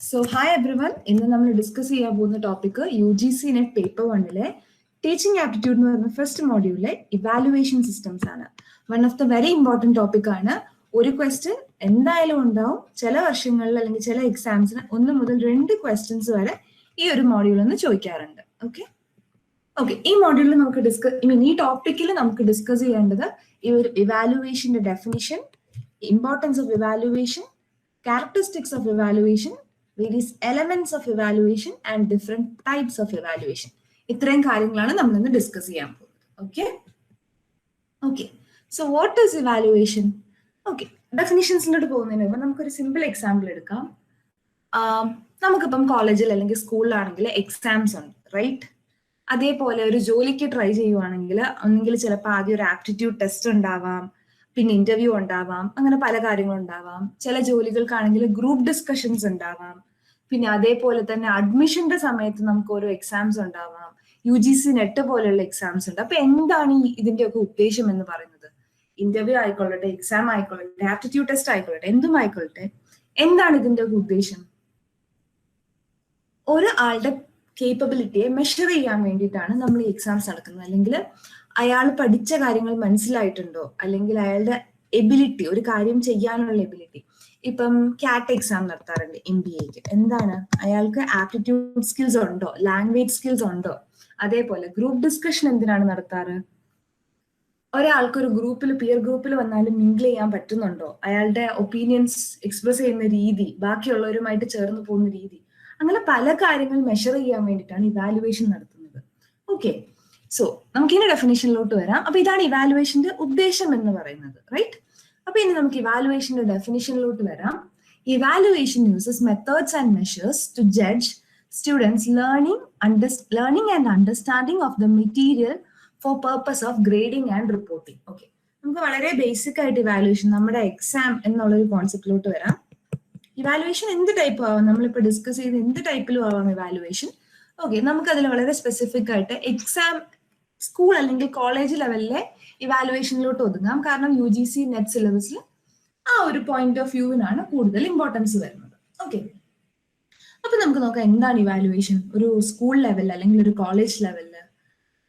So, hi everyone. ഇന്ന് നമ്മൾ discuss ചെയ്യാൻ പോകുന്ന topic UGC net paper 1 teaching aptitude എന്ന് പറയുന്ന ഫസ്റ്റ് മോഡ്യൂളിലെ ഇവാലുവേഷൻ സിസ്റ്റംസ് ആണ്. One of the very important topic ആണ്. ഒരു ക്വസ്റ്റ്യൻ എന്തായാലും ഉണ്ടാവും. ചില വർഷങ്ങളിൽ അല്ലെങ്കിൽ ചില എക്സാംസിന് 1 മുതൽ 2 ക്വസ്റ്റ്യൻസ് വരെ ഈ ഒരു മോഡ്യൂളിൽ നിന്ന് ചോദിക്കാറുണ്ട്. ഓക്കെ, ഈ മോഡ്യൂളിൽ നമുക്ക് ഈ ടോപ്പിക്കിൽ നമുക്ക് ഡിസ്കസ് ചെയ്യേണ്ടത് ഈ ഒരു ഇവാലുവേഷന്റെ definition, importance of evaluation, characteristics of evaluation, various elements of evaluation and different types of evaluation. ഇത്രയും കാര്യങ്ങളാണ് നമ്മൾ ഇന്ന് ഡിസ്കസ് ചെയ്യാൻ പോകുന്നത്. Okay, so what is evaluation? Okay, ഡെഫിനിഷൻസിലോട്ട് പോകുന്നതിന് മുമ്പ് നമുക്കൊരു സിമ്പിൾ എക്സാമ്പിൾ എടുക്കാം. നമുക്കിപ്പം കോളേജിൽ അല്ലെങ്കിൽ സ്കൂളിലാണെങ്കിൽ എക്സാംസ് ഉണ്ട്, റൈറ്റ്? അതേപോലെ ഒരു ജോലിക്ക് ട്രൈ ചെയ്യുവാണെങ്കിൽ ഒന്നെങ്കിൽ ചിലപ്പോൾ ആദ്യം ഒരു ആപ്റ്റിറ്റ്യൂഡ് ടെസ്റ്റ് ഉണ്ടാവാം, പിന്നെ ഇന്റർവ്യൂ ഉണ്ടാവാം, അങ്ങനെ പല കാര്യങ്ങളും ഉണ്ടാവാം. ചില ജോലികൾക്കാണെങ്കിൽ ഗ്രൂപ്പ് ഡിസ്കഷൻസ് ഉണ്ടാവാം. പിന്നെ അതേപോലെ തന്നെ അഡ്മിഷന്റെ സമയത്ത് നമുക്ക് ഓരോ എക്സാംസ് ഉണ്ടാവാം. UGC നെറ്റ് പോലെയുള്ള എക്സാംസ് ഉണ്ട്. അപ്പൊ എന്താണ് ഇതിന്റെയൊക്കെ ഉദ്ദേശം എന്ന് പറയുന്നത്? ഇന്റർവ്യൂ ആയിക്കൊള്ളട്ടെ, എക്സാം ആയിക്കൊള്ളട്ടെ, ആപ്റ്റിറ്റ്യൂഡ് ടെസ്റ്റ് ആയിക്കൊള്ളട്ടെ, എന്തും ആയിക്കൊള്ളട്ടെ, എന്താണ് ഇതിന്റെ ഒക്കെ ഉദ്ദേശം? ഒരാളുടെ കേപ്പബിലിറ്റിയെ മെഷർ ചെയ്യാൻ വേണ്ടിയിട്ടാണ് നമ്മൾ ഈ എക്സാംസ് നടക്കുന്നത്. അല്ലെങ്കിൽ അയാൾ പഠിച്ച കാര്യങ്ങൾ മനസ്സിലായിട്ടുണ്ടോ, അല്ലെങ്കിൽ അയാളുടെ എബിലിറ്റി, ഒരു കാര്യം ചെയ്യാനുള്ള എബിലിറ്റി. ഇപ്പം ക്യാറ്റ് എക്സാം നടത്താറുണ്ട് MBAക്ക്. എന്താണ്? അയാൾക്ക് ആപ്റ്റിറ്റ്യൂഡ് സ്കിൽസ് ഉണ്ടോ, ലാംഗ്വേജ് സ്കിൽസ് ഉണ്ടോ? അതേപോലെ ഗ്രൂപ്പ് ഡിസ്കഷൻ എന്തിനാണ് നടത്താറ്? ഒരാൾക്ക് ഒരു ഗ്രൂപ്പിൽ, പിയർ ഗ്രൂപ്പിൽ വന്നാലും മിങ്കിൾ ചെയ്യാൻ പറ്റുന്നുണ്ടോ? അയാളുടെ ഒപ്പീനിയൻസ് എക്സ്പ്രസ് ചെയ്യുന്ന രീതി, ബാക്കിയുള്ളവരുമായിട്ട് ചേർന്ന് പോകുന്ന രീതി, അങ്ങനെ പല കാര്യങ്ങൾ മെഷർ ചെയ്യാൻ വേണ്ടിയിട്ടാണ് ഇവാലുവേഷൻ നടത്തുന്നത്. ഓക്കെ, സോ നമുക്കിനി ഡെഫിനേഷനിലോട്ട് വരാം. അപ്പൊ ഇതാണ് ഇവാലുവേഷന്റെ ഉദ്ദേശം എന്ന് പറയുന്നത്, റൈറ്റ്? അപ്പൊ ഇനി നമുക്ക് ഇവാലുവേഷന്റെ ഡെഫിനേഷനിലോട്ട് വരാം. Evaluation uses methods and measures to judge students learning and understanding of the material for purpose of grading and reporting. Okay, നമുക്ക് വളരെ ബേസിക് ആയിട്ട് ഇവാലുവേഷൻ, നമ്മുടെ എക്സാം എന്നുള്ളൊരു കോൺസെപ്റ്റിലോട്ട് വരാം. ഇവാലുവേഷൻ എന്ത് ടൈപ്പ് ആവാം? നമ്മളിപ്പോൾ ഡിസ്കസ് ചെയ്ത് എന്ത് ടൈപ്പിലും ആവാം ഇവാലുവേഷൻ. ഓക്കെ, നമുക്കതിൽ വളരെ സ്പെസിഫിക് ആയിട്ട് എക്സാം, സ്കൂൾ അല്ലെങ്കിൽ കോളേജ് ലെവലിലെ ഇവാലുവേഷനിലോട്ട് ഒതുങ്ങാം. കാരണം UGC നെറ്റ് സിലബസിൽ ആ ഒരു പോയിന്റ് ഓഫ് വ്യൂവിനാണ് കൂടുതൽ ഇമ്പോർട്ടൻസ് വരുന്നത്. ഓക്കെ, അപ്പൊ നമുക്ക് നോക്കാം എന്താണ് ഇവാലുവേഷൻ. ഒരു സ്കൂൾ ലെവലിൽ അല്ലെങ്കിൽ ഒരു കോളേജ് ലെവലിൽ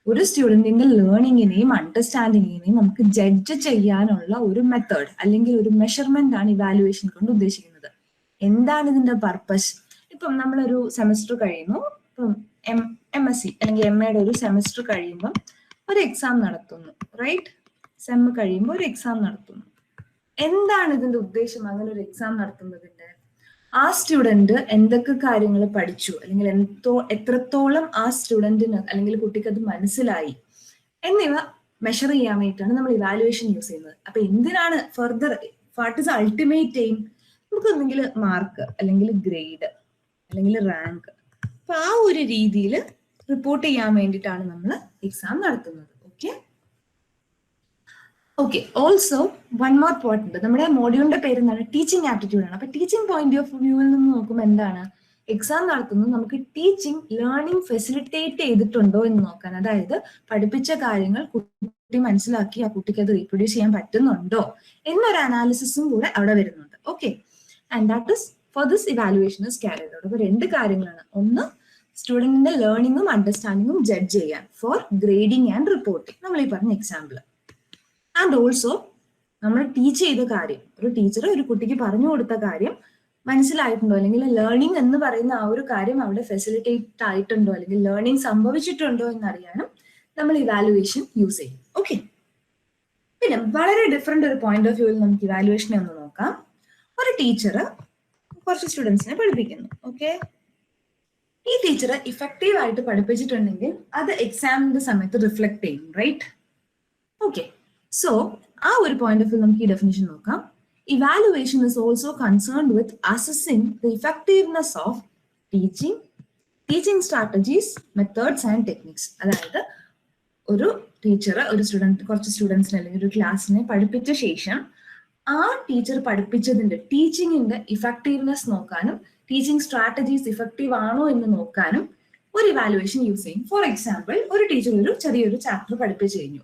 ഒരു സ്റ്റുഡന്റിന്റെ ലേണിങ്ങിനെയും അണ്ടർസ്റ്റാൻഡിങ്ങിനെയും നമുക്ക് ജഡ്ജ് ചെയ്യാനുള്ള ഒരു മെത്തേഡ് അല്ലെങ്കിൽ ഒരു മെഷർമെന്റ് ആണ് ഇവാലുവേഷൻ കൊണ്ട് ഉദ്ദേശിക്കുന്നത്. എന്താണ് ഇതിന്റെ പർപ്പസ്? ഇപ്പം നമ്മളൊരു സെമസ്റ്റർ കഴിയുന്നു, ഇപ്പം MSc അല്ലെങ്കിൽ MAയുടെ ഒരു സെമസ്റ്റർ കഴിയുമ്പം ഒരു എക്സാം നടത്തുന്നു, റൈറ്റ്? സെം കഴിയുമ്പോൾ ഒരു എക്സാം നടത്തുന്നു. എന്താണ് ഇതിന്റെ ഉദ്ദേശം? അങ്ങനെ ഒരു എക്സാം നടത്തുന്നതിന്റെ ആ സ്റ്റുഡന്റ് എന്തൊക്കെ കാര്യങ്ങൾ പഠിച്ചു, അല്ലെങ്കിൽ എത്രത്തോളം ആ സ്റ്റുഡന്റിന് അല്ലെങ്കിൽ കുട്ടിക്ക് അത് മനസ്സിലായി എന്നിവ മെഷർ ചെയ്യാൻ വേണ്ടിയിട്ടാണ് നമ്മൾ ഇവാലുവേഷൻ യൂസ് ചെയ്യുന്നത്. അപ്പൊ എന്തിനാണ് further, what is ultimate aim? നമുക്ക് ഒന്നെങ്കിൽ മാർക്ക്, അല്ലെങ്കിൽ ഗ്രേഡ്, അല്ലെങ്കിൽ റാങ്ക്, അപ്പൊ ആ ഒരു രീതിയിൽ റിപ്പോർട്ട് ചെയ്യാൻ വേണ്ടിയിട്ടാണ് നമ്മൾ എക്സാം നടത്തുന്നത്. Okay, also one more point. നമ്മുടെ മോഡ്യൂളിന്റെ പേര് എന്താണ്? ടീച്ചിങ് ആപ്റ്റിറ്റ്യൂഡ് ആണ്. അപ്പൊ ടീച്ചിങ് പോയിന്റ് ഓഫ് വ്യൂവിൽ നിന്ന് നോക്കുമ്പോൾ എന്താണ്? എക്സാം നടത്തുന്നത് നമുക്ക് ടീച്ചിങ്, ലേണിംഗ് ഫെസിലിറ്റേറ്റ് ചെയ്തിട്ടുണ്ടോ എന്ന് നോക്കാൻ. അതായത് പഠിപ്പിച്ച കാര്യങ്ങൾ കുട്ടി മനസ്സിലാക്കി ആ കുട്ടിക്ക് അത് റീപ്രൊഡ്യൂസ് ചെയ്യാൻ പറ്റുന്നുണ്ടോ എന്നൊരു അനാലിസിസും കൂടെ അവിടെ വരുന്നുണ്ട്. Okay, and that is for this evaluation is carried out. അപ്പൊ 2 കാര്യങ്ങളാണ്. ഒന്ന്, സ്റ്റുഡന്റിന്റെ ലേണിംഗും അണ്ടർസ്റ്റാൻഡിങ്ങും ജഡ്ജ് ചെയ്യാൻ ഫോർ ഗ്രേഡിംഗ് ആൻഡ് റിപ്പോർട്ടിംഗ്, നമ്മൾ ഈ പറഞ്ഞ എക്സാമ്പിൾ. ആൻഡ് ഓൾസോ നമ്മൾ ടീച്ച് ചെയ്ത കാര്യം, ഒരു ടീച്ചർ ഒരു കുട്ടിക്ക് പറഞ്ഞു കൊടുത്ത കാര്യം മനസ്സിലായിട്ടുണ്ടോ, അല്ലെങ്കിൽ ലേണിംഗ് എന്ന് പറയുന്ന ആ ഒരു കാര്യം അവിടെ ഫെസിലിറ്റേറ്റ് ആയിട്ടുണ്ടോ, അല്ലെങ്കിൽ ലേണിംഗ് സംഭവിച്ചിട്ടുണ്ടോ എന്നറിയാനും നമ്മൾ ഇവാലുവേഷൻ യൂസ് ചെയ്യും. ഓക്കെ, പിന്നെ വളരെ ഡിഫറെന്റ് ഒരു പോയിന്റ് ഓഫ് വ്യൂവിൽ നമുക്ക് ഇവാലുവേഷനെ ഒന്ന് നോക്കാം. ഒരു ടീച്ചർ കുറച്ച് സ്റ്റുഡൻസിനെ പഠിപ്പിക്കുന്നു. ഓക്കെ, ഈ ടീച്ചർ ഇഫക്റ്റീവ് ആയിട്ട് പഠിപ്പിച്ചിട്ടുണ്ടെങ്കിൽ അത് എക്സാമിന്റെ സമയത്ത് റിഫ്ലക്ട് ചെയ്യും, റൈറ്റ്? ഓക്കെ, സോ ആ ഒരു പോയിന്റ് ഓഫ് വ്യൂ നമുക്ക് ഈ ഡെഫിനിഷൻ നോക്കാം. Evaluation is also concerned with assessing the effectiveness of teaching strategies, methods and techniques. അതായത് ഒരു ടീച്ചർ കുറച്ച് സ്റ്റുഡൻസിനെ അല്ലെങ്കിൽ ഒരു ക്ലാസ്സിനെ പഠിപ്പിച്ച ശേഷം ആ ടീച്ചർ പഠിപ്പിച്ചതിന്റെ ടീച്ചിങ്ങിന്റെ ഇഫക്റ്റീവ്നെസ് നോക്കാനും ടീച്ചിങ് സ്ട്രാറ്റജീസ് ഇഫക്റ്റീവ് ആണോ എന്ന് നോക്കാനും ഒരു ഇവാലുവേഷൻ യൂസ് ചെയ്യും. ഫോർ എക്സാമ്പിൾ, ഒരു ടീച്ചർ ഒരു ചെറിയൊരു ചാപ്റ്റർ പഠിപ്പിച്ചു കഴിഞ്ഞു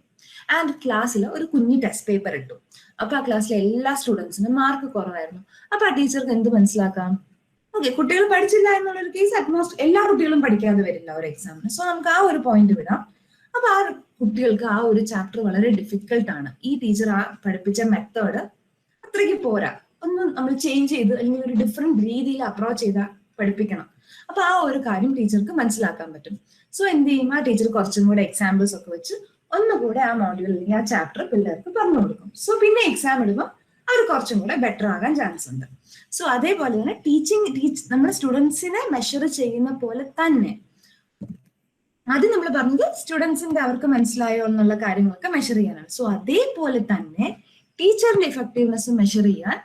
ആൻഡ് ക്ലാസ്സിൽ ഒരു കുഞ്ഞി ടെസ്റ്റ് പേപ്പർ ഇട്ടു. അപ്പൊ ആ ക്ലാസ്സിലെ എല്ലാ സ്റ്റുഡൻസിനും മാർക്ക് കുറവായിരുന്നു. അപ്പൊ ആ ടീച്ചർക്ക് എന്ത് മനസ്സിലാക്കാം? ഓക്കെ, കുട്ടികൾ പഠിച്ചില്ല എന്നുള്ളൊരു കേസ് അറ്റ്മോസ്റ്റ് എല്ലാ കുട്ടികളും പഠിക്കാതെ വരില്ല ഒരു എക്സാമിന്. സോ നമുക്ക് ആ ഒരു പോയിന്റ് വിടാം. അപ്പൊ ആ കുട്ടികൾക്ക് ആ ഒരു ചാപ്റ്റർ വളരെ ഡിഫിക്കൽട്ട് ആണ്. ഈ ടീച്ചർ ആ പഠിപ്പിച്ച മെത്തേഡ് അത്രയ്ക്ക് പോരാ, ഒന്ന് നമ്മൾ ചേഞ്ച് ചെയ്ത് അല്ലെങ്കിൽ ഒരു ഡിഫറെന്റ് രീതിയിൽ അപ്രോച്ച് ചെയ്താൽ പഠിപ്പിക്കണം. അപ്പൊ ആ ഒരു കാര്യം ടീച്ചർക്ക് മനസ്സിലാക്കാൻ പറ്റും. സോ എന്ത് ചെയ്യും, ആ ടീച്ചർ കുറച്ചും കൂടെ എക്സാമ്പിൾസ് ഒക്കെ വെച്ച് ഒന്നുകൂടെ ആ മോഡ്യൂൾ അല്ലെങ്കിൽ ആ ചാപ്റ്റർ പിള്ളേർക്ക് പറഞ്ഞു കൊടുക്കും. സോ പിന്നെ എക്സാം ഇടുമ്പോൾ അവർ കുറച്ചും കൂടെ ബെറ്റർ ആകാൻ ചാൻസ് ഉണ്ട്. സോ അതേപോലെ തന്നെ നമ്മുടെ സ്റ്റുഡൻസിനെ മെഷർ ചെയ്യുന്ന പോലെ തന്നെ അത് നമ്മൾ പറഞ്ഞത് സ്റ്റുഡൻസിന്റെ അവർക്ക് മനസ്സിലായോ എന്നുള്ള കാര്യങ്ങളൊക്കെ മെഷർ ചെയ്യാനാണ്. സോ അതേപോലെ തന്നെ ടീച്ചറിന്റെ ഇഫക്റ്റീവ്നെസ് മെഷർ ചെയ്യാൻ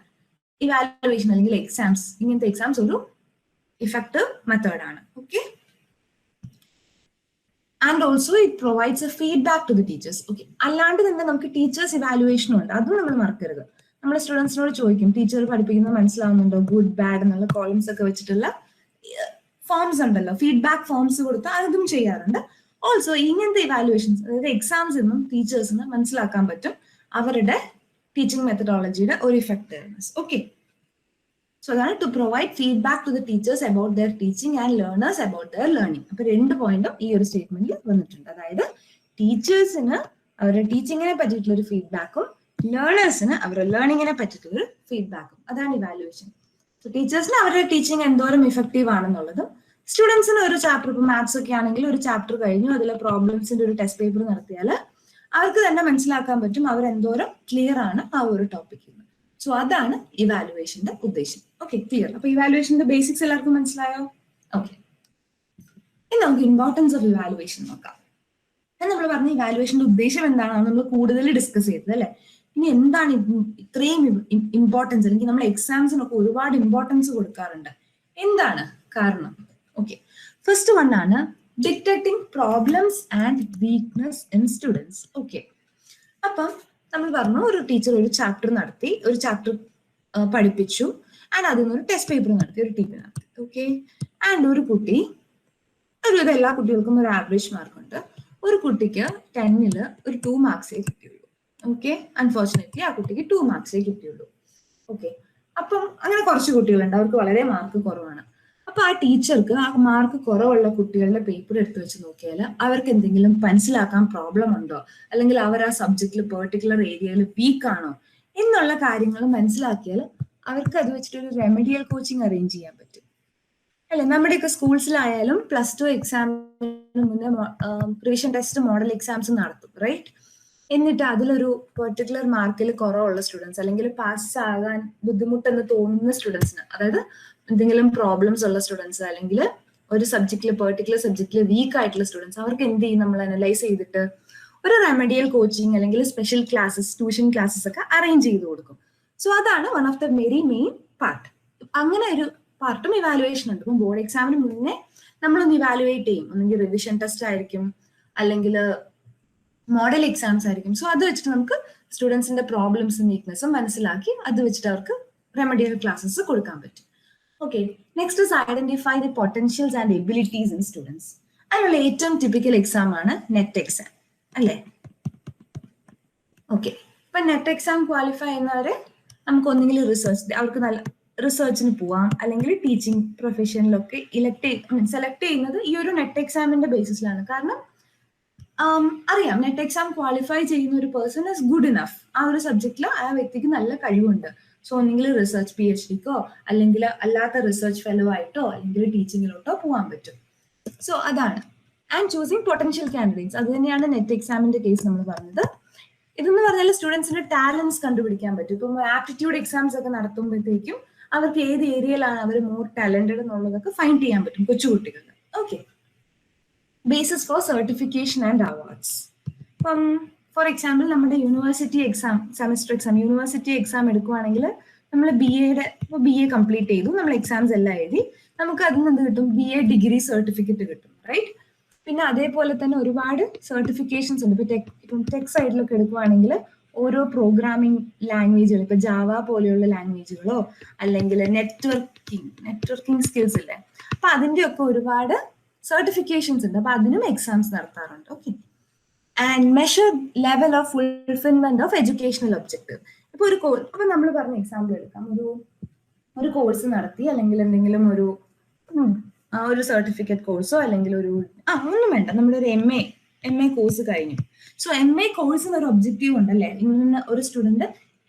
ഇവാലുവേഷൻ അല്ലെങ്കിൽ എക്സാംസ്, ഇങ്ങനത്തെ എക്സാംസ് ഒരു ഇഫക്റ്റീവ് മെത്തേഡാണ്. Okay, and also it provides a feedback to the teachers. Okay, അല്ലാണ്ട് തന്നെ നമുക്ക് ടീച്ചേഴ്സ് ഇവാലുവേഷനും ഉണ്ട്, അതും നമ്മൾ മറക്കരുത്. നമ്മൾ സ്റ്റുഡൻസിനോട് ചോദിക്കും ടീച്ചർ പഠിപ്പിക്കുന്നത് മനസ്സിലാവുന്നുണ്ടോ, ഗുഡ് ബാഡ് എന്നുള്ള കോളംസ് ഒക്കെ വെച്ചിട്ടുള്ള ഫോംസ് ഉണ്ടല്ലോ, ഫീഡ്ബാക്ക് ഫോംസ് കൊടുത്ത് അതും ചെയ്യാറുണ്ട്. ഓൾസോ ഇങ്ങനത്തെ ഇവാലുവേഷൻസ്, അതായത് എക്സാംസ് നിന്നും ടീച്ചേഴ്സിന് മനസ്സിലാക്കാൻ പറ്റും അവരുടെ ടീച്ചിങ് മെത്തഡോളജിയുടെ ഒരു ഇഫക്റ്റീവ്നെസ്. ഓക്കെ, സോ അതാണ് to provide feedback to the teachers about their teaching and learners about their learning. അപ്പൊ 2 പോയിന്റും ഈ ഒരു സ്റ്റേറ്റ്മെന്റിൽ വന്നിട്ടുണ്ട്. അതായത് ടീച്ചേഴ്സിന് അവരുടെ ടീച്ചിങ്ങിനെ പറ്റിയിട്ടുള്ള ഒരു ഫീഡ്ബാക്കും ലേണേഴ്സിന് അവരുടെ ലേണിങ്ങിനെ പറ്റിയിട്ടുള്ള ഒരു ഫീഡ്ബാക്കും. അതാണ് ഇവാലുവേഷൻ. സോ ടീച്ചേഴ്സിന് അവരുടെ ടീച്ചിങ് എന്തോരം ഇഫക്റ്റീവ് ആണെന്നുള്ളതും സ്റ്റുഡൻസിന് ഒരു ചാപ്റ്റർ, ഇപ്പൊ മാത്സ് ഒക്കെ ആണെങ്കിൽ ഒരു ചാപ്റ്റർ കഴിഞ്ഞു അതിലെ പ്രോബ്ലംസിന്റെ ഒരു ടെസ്റ്റ് പേപ്പർ നടത്തിയാൽ അവർക്ക് തന്നെ മനസ്സിലാക്കാൻ പറ്റും അവരെന്തോരം ക്ലിയർ ആണ് ആ ഒരു ടോപ്പിക്കിൽ. സോ അതാണ് ഇവാലുവേഷന്റെ ഉദ്ദേശം. Okay, clear. അപ്പൊ ഇവാലുവേഷന്റെ ബേസിക്സ് എല്ലാവർക്കും മനസ്സിലായോ? ഓക്കെ, ഇനി നമുക്ക് ഇമ്പോർട്ടൻസ് ഓഫ് ഇവാലുവേഷൻ നോക്കാം. നമ്മൾ പറഞ്ഞ ഇവാലുവേഷന്റെ ഉദ്ദേശം എന്താണെന്ന് നമ്മൾ കൂടുതൽ ഡിസ്കസ് ചെയ്തത് അല്ലെ. ഇനി എന്താണ് ഇത്രയും ഇമ്പോർട്ടൻസ്, അല്ലെങ്കിൽ നമ്മൾ എക്സാംസിനൊക്കെ ഒരുപാട് ഇമ്പോർട്ടൻസ് കൊടുക്കാറുണ്ട്, എന്താണ് കാരണം? ഓക്കെ, ഫസ്റ്റ് വൺ ആണ് detecting problems and weakness in students. Okay, അപ്പം നമ്മൾ പറഞ്ഞു ഒരു ടീച്ചർ ഒരു ചാപ്റ്റർ നടത്തി, ഒരു ചാപ്റ്റർ പഠിപ്പിച്ചു, ആൻഡ് അതിൽ നിന്ന് ഒരു ടെസ്റ്റ് പേപ്പർ നടത്തി, ഒരു ടീച്ചർ നടത്തി. ഓക്കെ, ആൻഡ് ഒരു കുട്ടി, ഒരു എല്ലാ കുട്ടികൾക്കും ഒരു ആവറേജ് മാർക്ക് ഉണ്ട്, ഒരു കുട്ടിക്ക് 10ൽ ഒരു 2 മാർക്സേ കിട്ടിയുള്ളൂ. ഓക്കെ, അൺഫോർച്ചുനേറ്റ്ലി ആ കുട്ടിക്ക് 2 മാർക്സേ കിട്ടിയുള്ളൂ. ഓക്കെ, അപ്പം അങ്ങനെ കുറച്ച് കുട്ടികളുണ്ട് അവർക്ക് വളരെ മാർക്ക് കുറവാണ്. അപ്പൊ ആ ടീച്ചർക്ക് ആ മാർക്ക് കുറവുള്ള കുട്ടികളുടെ പേപ്പർ എടുത്ത് വെച്ച് നോക്കിയാൽ അവർക്ക് എന്തെങ്കിലും മനസ്സിലാക്കാൻ പ്രോബ്ലം ഉണ്ടോ, അല്ലെങ്കിൽ അവർ ആ സബ്ജക്റ്റിൽ പെർട്ടിക്കുലർ ഏരിയയിൽ വീക്ക് ആണോ എന്നുള്ള കാര്യങ്ങൾ മനസ്സിലാക്കിയാൽ അവർക്ക് അത് വെച്ചിട്ട് ഒരു റെമഡിയൽ കോച്ചിങ് അറേഞ്ച് ചെയ്യാൻ പറ്റും അല്ലെ. നമ്മുടെയൊക്കെ സ്കൂൾസിലായാലും +2 എക്സാമിന് മുന്നേ റിവിഷൻ ടെസ്റ്റ് മോഡൽ എക്സാംസ് നടത്തും, റൈറ്റ്? എന്നിട്ട് അതിലൊരു പെർട്ടിക്കുലർ മാർക്കിൽ കുറവുള്ള സ്റ്റുഡൻസ് അല്ലെങ്കിൽ പാസ്സാകാൻ ബുദ്ധിമുട്ടെന്ന് തോന്നുന്ന സ്റ്റുഡൻസിന്, അതായത് എന്തെങ്കിലും പ്രോബ്ലംസ് ഉള്ള സ്റ്റുഡൻസ് അല്ലെങ്കിൽ ഒരു സബ്ജക്റ്റിൽ പെർട്ടിക്കുലർ സബ്ജക്റ്റിൽ വീക്ക് ആയിട്ടുള്ള സ്റ്റുഡൻസ്, അവർക്ക് എന്ത് ചെയ്യും, നമ്മൾ അനലൈസ് ചെയ്തിട്ട് ഒരു റെമഡിയൽ കോച്ചിങ് അല്ലെങ്കിൽ സ്പെഷ്യൽ ക്ലാസ്സസ്, ട്യൂഷൻ ക്ലാസ്സസ് ഒക്കെ അറേഞ്ച് ചെയ്ത് കൊടുക്കും. സോ അതാണ് one of the very main part. അങ്ങനെ ഒരു പാർട്ടും ഇവാലുവേഷൻ ഉണ്ട്. ഇപ്പം ബോർഡ് എക്സാമിന് മുന്നേ നമ്മളൊന്ന് ഇവാലുവേറ്റ് ചെയ്യും, ഒന്നെങ്കിൽ റിവിഷൻ ടെസ്റ്റ് ആയിരിക്കും അല്ലെങ്കിൽ മോഡൽ എക്സാംസ് ആയിരിക്കും. സോ അത് വെച്ചിട്ട് നമുക്ക് സ്റ്റുഡൻസിന്റെ പ്രോബ്ലംസും വീക്ക്നെസ്സും മനസ്സിലാക്കി അത് വെച്ചിട്ട് അവർക്ക് റെമഡിയൽ ക്ലാസ്സസ് കൊടുക്കാൻ പറ്റും. Okay, next is identify the potentials and abilities in students. അതിനുള്ള ഏറ്റവും ടിപ്പിക്കൽ എക്സാം ആണ് നെറ്റ് എക്സാം അല്ലേ. ഓക്കെ, ഇപ്പൊ നെറ്റ് എക്സാം ക്വാളിഫൈ ചെയ്യുന്നവരെ നമുക്ക് ഒന്നെങ്കിൽ റിസർച്ച്, അവർക്ക് നല്ല റിസർച്ചിന് പോവാം, അല്ലെങ്കിൽ ടീച്ചിങ് പ്രൊഫഷനിലൊക്കെ സെലക്ട് ചെയ്യുന്നത് ഈ ഒരു നെറ്റ് എക്സാമിന്റെ ബേസിസിലാണ്. കാരണം അറിയാം നെറ്റ് എക്സാം ക്വാളിഫൈ ചെയ്യുന്ന ഒരു പേഴ്സൺ ഇസ് ഗുഡ് ഇനഫ്, ആ ഒരു സബ്ജക്റ്റിൽ ആ വ്യക്തിക്ക് നല്ല കഴിവുണ്ട്. സോ ഒന്നെങ്കിൽ റിസർച്ച് PhDക്കോ അല്ലെങ്കിൽ അല്ലാത്ത റിസർച്ച് ഫെലോ ആയിട്ടോ അല്ലെങ്കിൽ ടീച്ചിങ്ങിലോട്ടോ പോകാൻ പറ്റും. സോ അതാണ്. ആൻഡ് ചൂസിങ് പൊട്ടൻഷ്യൽ കാൻഡിഡേറ്റ്സ്, അത് തന്നെയാണ് നെറ്റ് എക്സാമിന്റെ കേസ് നമ്മൾ പറഞ്ഞത്. ഇതെന്ന് പറഞ്ഞാൽ സ്റ്റുഡൻസിന്റെ ടാലൻസ് കണ്ടുപിടിക്കാൻ പറ്റും. ഇപ്പം ആപ്റ്റിറ്റ്യൂഡ് എക്സാംസ് ഒക്കെ നടത്തുമ്പോഴത്തേക്കും അവർക്ക് ഏത് ഏരിയയിലാണ് അവർ മോർ ടാലന്റഡ് എന്നുള്ളതൊക്കെ ഫൈൻഡ് ചെയ്യാൻ പറ്റും കൊച്ചുകുട്ടികൾ. Okay, basis for certification and awards. ഇപ്പം ഫോർ എക്സാമ്പിൾ നമ്മുടെ university exam, semester exam, university exam എടുക്കുവാണെങ്കിൽ നമ്മൾ BA കംപ്ലീറ്റ് ചെയ്തു, നമ്മൾ എക്സാംസ് എല്ലാം എഴുതി, നമുക്ക് അതിൽ നിന്ന് കിട്ടും BA ഡിഗ്രി സർട്ടിഫിക്കറ്റ് കിട്ടും, റൈറ്റ്? പിന്നെ അതേപോലെ തന്നെ ഒരുപാട് സർട്ടിഫിക്കേഷൻസ് ഉണ്ട്. ഇപ്പം ടെക് സൈഡിലൊക്കെ എടുക്കുവാണെങ്കിൽ ഓരോ പ്രോഗ്രാമിംഗ് ലാംഗ്വേജുകൾ, ഇപ്പൊ ജാവ പോലെയുള്ള ലാംഗ്വേജുകളോ അല്ലെങ്കിൽ നെറ്റ്വർക്കിംഗ് സ്കിൽസ് ഇല്ലേ, അപ്പൊ അതിന്റെ ഒക്കെ ഒരുപാട് സർട്ടിഫിക്കേഷൻസ് ഉണ്ട്. അപ്പൊ അതിനും എക്സാംസ് നടത്താറുണ്ട്. Okay, and measure level of fulfilment of educational objective. ഇപ്പൊ അപ്പൊ നമ്മൾ പറഞ്ഞ എക്സാമ്പിൾ എടുക്കാം, ഒരു ഒരു കോഴ്സ് നടത്തി, അല്ലെങ്കിൽ എന്തെങ്കിലും ഒരു സർട്ടിഫിക്കറ്റ് കോഴ്സോ അല്ലെങ്കിൽ ഒന്നും വേണ്ട, നമ്മളൊരു എം എ കോഴ്സ് കഴിഞ്ഞു. സോ എം എ കോഴ്സിന് ഒരു ഒബ്ജക്റ്റീവ് ഉണ്ടല്ലേ, ഇന്ന ഒരു സ്റ്റുഡന്റ്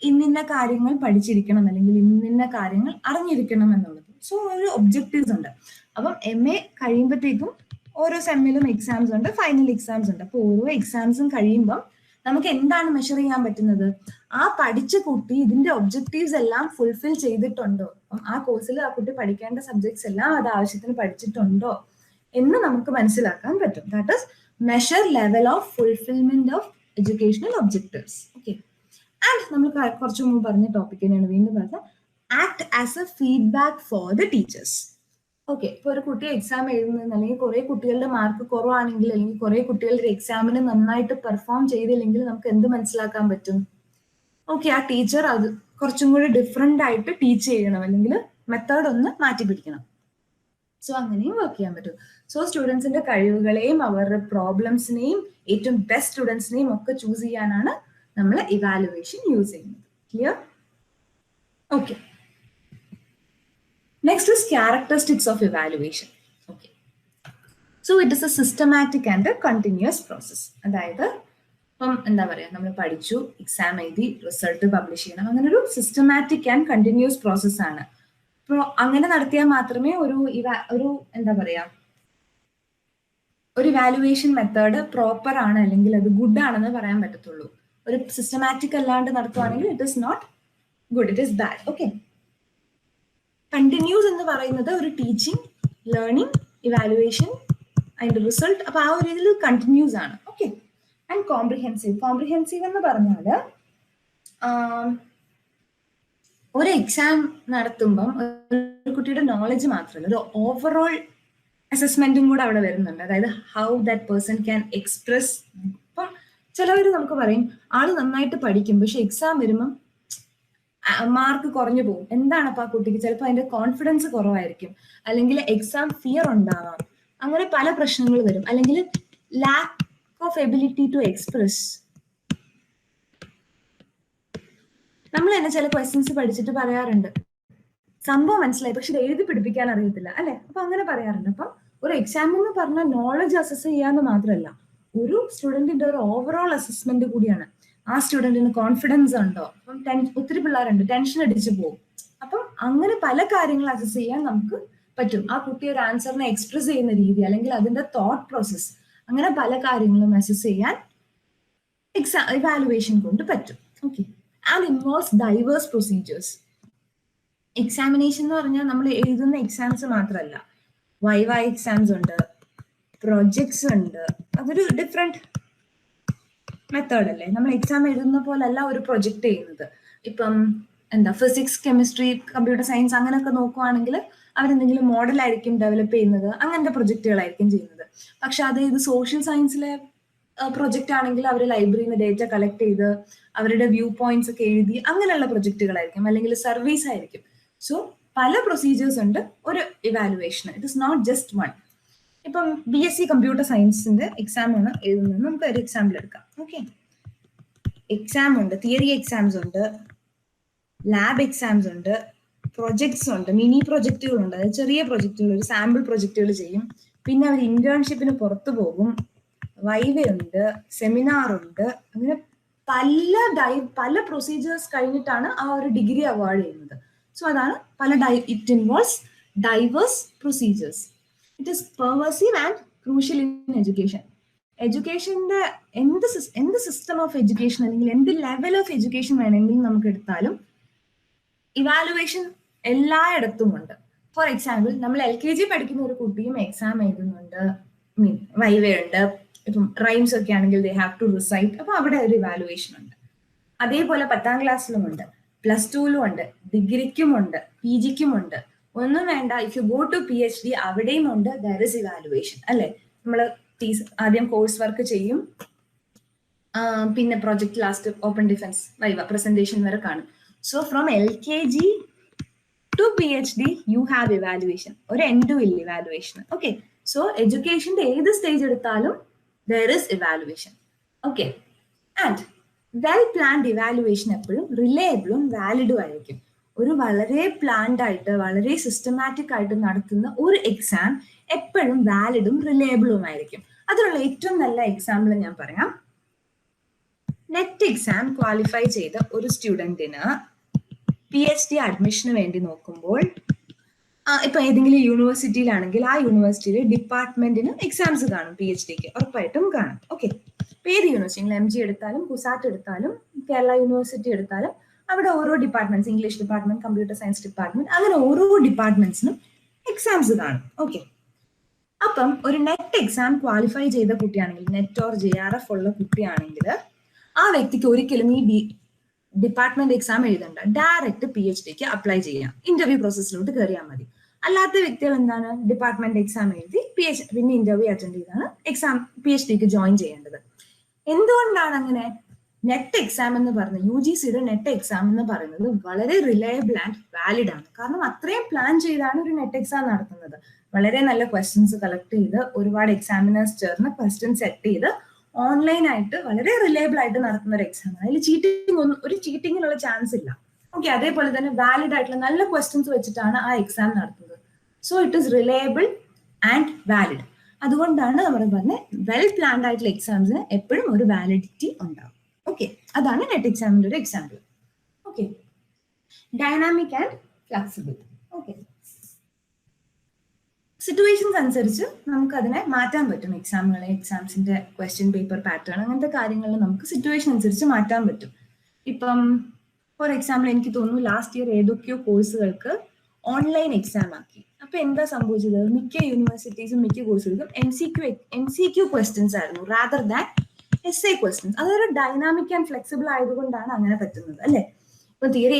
ഇന്നിന്ന കാര്യങ്ങൾ പഠിച്ചിരിക്കണം അല്ലെങ്കിൽ ഇന്നിന്ന കാര്യങ്ങൾ അറിഞ്ഞിരിക്കണം എന്നുള്ളത്. സോ ഒരു ഒബ്ജക്റ്റീവ്സ് ഉണ്ട്. അപ്പം എം എ കഴിയുമ്പോഴത്തേക്കും ഓരോ സെമ്മിലും എക്സാംസ് ഉണ്ട്, ഫൈനൽ എക്സാംസ് ഉണ്ട്. അപ്പൊ ഓരോ എക്സാംസും കഴിയുമ്പോൾ നമുക്ക് എന്താണ് മെഷർ ചെയ്യാൻ പറ്റുന്നത്? ആ പഠിച്ച കുട്ടി ഇതിന്റെ ഒബ്ജക്റ്റീവ്സ് എല്ലാം ഫുൾഫിൽ ചെയ്തിട്ടുണ്ടോ, ആ കോഴ്സിൽ ആ കുട്ടി പഠിക്കേണ്ട സബ്ജക്ട്സ് എല്ലാം അത് ആവശ്യത്തിന് പഠിച്ചിട്ടുണ്ടോ എന്ന് നമുക്ക് മനസ്സിലാക്കാൻ പറ്റും. That is measure level of fulfilment of educational objectives. Okay. And നമ്മൾ കുറച്ചു മുമ്പ് പറഞ്ഞ ടോപ്പിക് തന്നെയാണ് വീണ്ടും പറഞ്ഞത്, act as a feedback for the teachers. Okay. ഇപ്പൊ ഒരു കുട്ടി എക്സാം എഴുതുന്നത്, അല്ലെങ്കിൽ കുറെ കുട്ടികളുടെ മാർക്ക് കുറവാണെങ്കിൽ, അല്ലെങ്കിൽ കുറെ കുട്ടികളുടെ എക്സാമിന് നന്നായിട്ട് പെർഫോം ചെയ്തില്ലെങ്കിൽ നമുക്ക് എന്ത് മനസ്സിലാക്കാൻ പറ്റും? ഓക്കെ, ആ ടീച്ചർ അത് കുറച്ചും കൂടി ഡിഫറെന്റ് ആയിട്ട് ടീച്ച് ചെയ്യണം, അല്ലെങ്കിൽ മെത്തേഡ് ഒന്ന് മാറ്റി പിടിക്കണം. സോ അങ്ങനെയും വർക്ക് ചെയ്യാൻ പറ്റും. സോ സ്റ്റുഡൻസിന്റെ കഴിവുകളെയും അവരുടെ പ്രോബ്ലംസിനെയും ഏറ്റവും ബെസ്റ്റ് സ്റ്റുഡൻസിനെയും ഒക്കെ ചൂസ് ചെയ്യാനാണ് നമ്മൾ ഇവാലുവേഷൻ യൂസ് ചെയ്യുന്നത്. Clear? Okay. Next is characteristics of evaluation. Okay. So it is a systematic and a continuous process. അതായത് ഇപ്പം എന്താ പറയുക, നമ്മൾ പഠിച്ചു, എക്സാം എഴുതി, റിസൾട്ട് പബ്ലിഷ് ചെയ്യണം, അങ്ങനെ ഒരു സിസ്റ്റമാറ്റിക് ആൻഡ് കണ്ടിന്യൂസ് പ്രോസസ് ആണ്. അപ്പോൾ അങ്ങനെ നടത്തിയാൽ മാത്രമേ ഒരു എന്താ പറയാ, ഒരു ഇവാലുവേഷൻ മെത്തേഡ് പ്രോപ്പർ ആണ് അല്ലെങ്കിൽ അത് ഗുഡ് ആണെന്ന് പറയാൻ പറ്റത്തുള്ളൂ. ഒരു സിസ്റ്റമാറ്റിക് അല്ലാണ്ട് നടത്തുവാണെങ്കിൽ it is not good, it is bad. Okay. Continuous എന്ന് പറയുന്നത് ഒരു ടീച്ചിങ്, ലേണിംഗ്, ഇവാലുവേഷൻ അതിന്റെ റിസൾട്ട്, അപ്പൊ ആ ഒരു ഇതിൽ കണ്ടിന്യൂസ് ആണ്. ഓക്കെ. ആൻഡ് കോംപ്രിഹെൻസീവ് എന്ന് പറഞ്ഞാൽ ഒരു എക്സാം നടത്തുമ്പം ഒരു കുട്ടിയുടെ നോളജ് മാത്രമല്ല, ഒരു ഓവറോൾ അസസ്മെന്റും കൂടെ അവിടെ വരുന്നുണ്ട്. അതായത് how that person can express. ഇപ്പം ചിലവർ നമുക്ക് പറയും ആള് നന്നായിട്ട് പഠിക്കും, പക്ഷെ എക്സാം വരുമ്പം മാർക്ക് കുറഞ്ഞു പോകും. എന്താണ് അപ്പൊ ആ കുട്ടിക്ക്? ചിലപ്പോൾ അതിന്റെ കോൺഫിഡൻസ് കുറവായിരിക്കും, അല്ലെങ്കിൽ എക്സാം ഫിയർ ഉണ്ടാവാം, അങ്ങനെ പല പ്രശ്നങ്ങൾ വരും. അല്ലെങ്കിൽ lack of ability to express. നമ്മൾ തന്നെ ചില ക്വസ്റ്റ്യൻസ് പഠിച്ചിട്ട് പറയാറുണ്ട്, സംഭവം മനസ്സിലായി പക്ഷെ ഇത് എഴുതി പിടിപ്പിക്കാൻ അറിയത്തില്ല, അല്ലെ? അപ്പൊ അങ്ങനെ പറയാറുണ്ട്. അപ്പം ഒരു എക്സാം എന്ന് പറഞ്ഞാൽ നോളജ് അസസ് ചെയ്യാന്ന് മാത്രമല്ല, ഒരു സ്റ്റുഡന്റിന്റെ ഒരു ഓവറോൾ അസസ്മെന്റ് കൂടിയാണ്. ആ സ്റ്റുഡന്റിന് കോൺഫിഡൻസ് ഉണ്ടോ? അപ്പം ഒത്തിരി പിള്ളേരുണ്ട് ടെൻഷൻ അടിച്ചു പോകും. അപ്പം അങ്ങനെ പല കാര്യങ്ങൾ അസസ് ചെയ്യാൻ നമുക്ക് പറ്റും. ആ കുട്ടി ഒരു ആൻസറിനെ എക്സ്പ്രസ് ചെയ്യുന്ന രീതി, അല്ലെങ്കിൽ അതിന്റെ തോട്ട് പ്രോസസ്, അങ്ങനെ പല കാര്യങ്ങളും അസസ് ചെയ്യാൻ ഇവാലുവേഷൻ കൊണ്ട് പറ്റും. Okay. And involves diverse procedures. Examination എന്ന് പറഞ്ഞാൽ നമ്മൾ എഴുതുന്ന എക്സാംസ് മാത്രമല്ല, വൈവ എക്സാംസ് ഉണ്ട്, പ്രൊജക്ട്സ് ഉണ്ട്. അതൊരു ഡിഫറെന്റ് മെത്തേഡ് അല്ലേ? നമ്മൾ എക്സാം എഴുതുന്ന പോലല്ല ഒരു പ്രൊജക്ട് ചെയ്യുന്നത്. ഇപ്പം എന്താ ഫിസിക്സ്, കെമിസ്ട്രി, കമ്പ്യൂട്ടർ സയൻസ് അങ്ങനെയൊക്കെ നോക്കുവാണെങ്കിൽ അവരെന്തെങ്കിലും മോഡലായിരിക്കും ഡെവലപ്പ് ചെയ്യുന്നത്, അങ്ങനത്തെ പ്രൊജക്റ്റുകളായിരിക്കും ചെയ്യുന്നത്. പക്ഷെ അത് ഇത് സോഷ്യൽ സയൻസിലെ പ്രൊജക്റ്റ് ആണെങ്കിൽ അവർ ലൈബ്രറിയിൽ നിന്ന് ഡേറ്റ കളക്ട് ചെയ്ത് അവരുടെ വ്യൂ പോയിന്റ്സ് ഒക്കെ എഴുതി അങ്ങനെയുള്ള പ്രൊജക്റ്റുകളായിരിക്കും, അല്ലെങ്കിൽ സർവീസ് ആയിരിക്കും. സോ പല പ്രൊസീജിയേഴ്സ് ഉണ്ട് ഒരു evaluation. It is not just one. ഇപ്പം BSc കമ്പ്യൂട്ടർ സയൻസിന്റെ എക്സാം ആണ് എഴുതുന്നത്, നമുക്ക് ഒരു എക്സാമ്പിൾ എടുക്കാം. ഓക്കെ. എക്സാം ഉണ്ട്, തിയറി എക്സാംസ് ഉണ്ട്, ലാബ് എക്സാംസ് ഉണ്ട്, പ്രൊജക്ട്സ് ഉണ്ട്, മിനി പ്രൊജക്റ്റുകളുണ്ട്, അതായത് ചെറിയ പ്രൊജക്റ്റുകൾ, ഒരു സാമ്പിൾ പ്രൊജക്റ്റുകൾ ചെയ്യും. പിന്നെ അവർ ഇന്റേൺഷിപ്പിന് പുറത്തു പോകും, വൈവ ഉണ്ട്, സെമിനാർ ഉണ്ട്, അങ്ങനെ പല പ്രൊസീജിയേഴ്സ് കഴിഞ്ഞിട്ടാണ് ആ ഒരു ഡിഗ്രി അവാർഡ് ചെയ്യുന്നത്. സോ അതാണ് it involves diverse procedures. It is pervasive and crucial in education. എഡ്യൂക്കേഷന്റെ എന്ത് സിസ്റ്റം ഓഫ് എഡ്യൂക്കേഷൻ അല്ലെങ്കിൽ എന്ത് ലെവൽ ഓഫ് എഡ്യൂക്കേഷൻ വേണമെങ്കിലും നമുക്ക് എടുത്താലും ഇവാലുവേഷൻ എല്ലായിടത്തും ഉണ്ട്. ഫോർ എക്സാമ്പിൾ, നമ്മൾ LKG പഠിക്കുന്ന ഒരു കുട്ടിയും എക്സാം എഴുതുന്നുണ്ട്, വൈവയുണ്ട്. ഇപ്പം റൈംസ് ഒക്കെ ആണെങ്കിൽ ദേ ഹാവ് ടു റിസൈറ്റ്, അപ്പൊ അവിടെ ഒരു ഇവാലുവേഷൻ ഉണ്ട്. അതേപോലെ 10ാം ക്ലാസ്സിലും ഉണ്ട്, +2ലും ഉണ്ട്, ഡിഗ്രിക്കും ഉണ്ട്, PGക്കും ഉണ്ട്. ഒന്നും വേണ്ട, if you go to PhD അവിടെയും ഉണ്ട്, ദർ ഇസ് ഇവാലുവേഷൻ, അല്ലെ? നമ്മൾ ആദ്യം കോഴ്സ് വർക്ക് ചെയ്യും, പിന്നെ project, last open defence, viva, presentation വരെ കാണും. So from LKG to PhD you have evaluation. ഒരു എൻഡും ഇല്ല ഇവാലുവേഷൻ. ഓക്കെ. സോ എഡ്യൂക്കേഷന്റെ ഏത് സ്റ്റേജ് എടുത്താലും there is evaluation. Okay. And well planned evaluation എപ്പോഴും റിലയബിളും വാലിഡും ആയിരിക്കും. ഒരു വളരെ പ്ലാൻഡ് ആയിട്ട് വളരെ സിസ്റ്റമാറ്റിക് ആയിട്ട് നടത്തുന്ന ഒരു എക്സാം എപ്പോഴും വാലിഡും റിലയബിളും ആയിരിക്കും. അതിനുള്ള ഏറ്റവും നല്ല എക്സാമ്പിൾ ഞാൻ പറയാം. നെറ്റ് എക്സാം ക്വാളിഫൈ ചെയ്ത ഒരു സ്റ്റുഡന്റിന് PhD അഡ്മിഷന് വേണ്ടി നോക്കുമ്പോൾ ഇപ്പൊ ഏതെങ്കിലും യൂണിവേഴ്സിറ്റിയിലാണെങ്കിൽ ആ യൂണിവേഴ്സിറ്റിയിലെ ഡിപ്പാർട്ട്മെന്റിന് എക്സാംസ് കാണും. PhDക്ക് ഉറപ്പായിട്ടും കാണും. ഓക്കെ, ഏത് യൂണിവേഴ്സിറ്റി, MG എടുത്താലും കുസാറ്റ് എടുത്താലും കേരള യൂണിവേഴ്സിറ്റി എടുത്താലും അവിടെ ഓരോ departments, English department, computer science department, അങ്ങനെ ഓരോ ഡിപ്പാർട്ട്മെന്റ്സിനും എക്സാംസ് കാണും. ഓക്കെ, അപ്പം ഒരു നെറ്റ് എക്സാം ക്വാളിഫൈ ചെയ്ത കുട്ടിയാണെങ്കിൽ, നെറ്റ് ഓർ JRF ഉള്ള കുട്ടിയാണെങ്കിൽ ആ വ്യക്തിക്ക് ഒരിക്കലും ഈ ഡിപ്പാർട്ട്മെന്റ് എക്സാം എഴുതണ്ട, ഡയറക്റ്റ് PhDക്ക് അപ്ലൈ ചെയ്യാം. ഇന്റർവ്യൂ പ്രോസസ്സിലോട്ട് കയറിയാൽ മതി. അല്ലാത്ത വ്യക്തികൾ എന്താണ്, ഡിപ്പാർട്ട്മെന്റ് എക്സാം എഴുതി പിന്നെ ഇന്റർവ്യൂ അറ്റൻഡ് ചെയ്താണ് എക്സാം PhDക്ക് ജോയിൻ ചെയ്യേണ്ടത്. എന്തുകൊണ്ടാണ് അങ്ങനെ? നെറ്റ് എക്സാം എന്ന് പറയുന്നത്, UGCയുടെ നെറ്റ് എക്സാം എന്ന് പറയുന്നത് വളരെ റിലയബിൾ ആൻഡ് വാലിഡ് ആണ്. കാരണം അത്രയും പ്ലാൻ ചെയ്താണ് ഒരു നെറ്റ് എക്സാം നടത്തുന്നത്. വളരെ നല്ല ക്വസ്റ്റ്യൻസ് കളക്ട് ചെയ്ത് ഒരുപാട് എക്സാമിനേഴ്സ് ചേർന്ന് ക്വസ്റ്റ്യൻ സെറ്റ് ചെയ്ത് ഓൺലൈനായിട്ട് വളരെ റിലയബിൾ ആയിട്ട് നടത്തുന്ന ഒരു എക്സാം. അതിൽ ഒരു ചീറ്റിങ്ങിനുള്ള ചാൻസ് ഇല്ല. ഓക്കെ, അതേപോലെ തന്നെ വാലിഡ് ആയിട്ടുള്ള നല്ല ക്വസ്റ്റ്യൻസ് വെച്ചിട്ടാണ് ആ എക്സാം നടത്തുന്നത്. So it is reliable and valid. അതുകൊണ്ടാണ് നമ്മൾ പറഞ്ഞത് വെൽ പ്ലാൻഡ് ആയിട്ടുള്ള എക്സാംസിന് എപ്പോഴും ഒരു വാലിഡിറ്റി ഉണ്ടാവും. ഓക്കെ, അതാണ് നെറ്റ് എക്സാമിന്റെ ഒരു example. Okay, dynamic and flexible. Okay, situations അനുസരിച്ച് നമുക്ക് അതിനെ മാറ്റാൻ പറ്റും. എക്സാംസിന്റെ ക്വസ്റ്റ്യൻ പേപ്പർ പാറ്റേൺ, അങ്ങനത്തെ കാര്യങ്ങളിൽ നമുക്ക് സിറ്റുവേഷൻ അനുസരിച്ച് മാറ്റാൻ പറ്റും. ഇപ്പം ഫോർ എക്സാമ്പിൾ എനിക്ക് തോന്നുന്നു ലാസ്റ്റ് ഇയർ ഏതൊക്കെയോ കോഴ്സുകൾക്ക് ഓൺലൈൻ എക്സാം ആക്കി. അപ്പൊ എന്താ സംഭവിച്ചത്, മിക്ക യൂണിവേഴ്സിറ്റീസും മിക്ക കോഴ്സുകൾക്കും MCQ ക്വസ്റ്റ്യൻസ് ആയിരുന്നു റാദർ ദാൻ essay ക്വസ്റ്റ്യൻസ്. അതൊരു ഡൈനാമിക് ആൻഡ് ഫ്ലെക്സിബിൾ ആയതുകൊണ്ടാണ് അങ്ങനെ പറ്റുന്നത്, അല്ലെ? ഇപ്പൊ തിയറി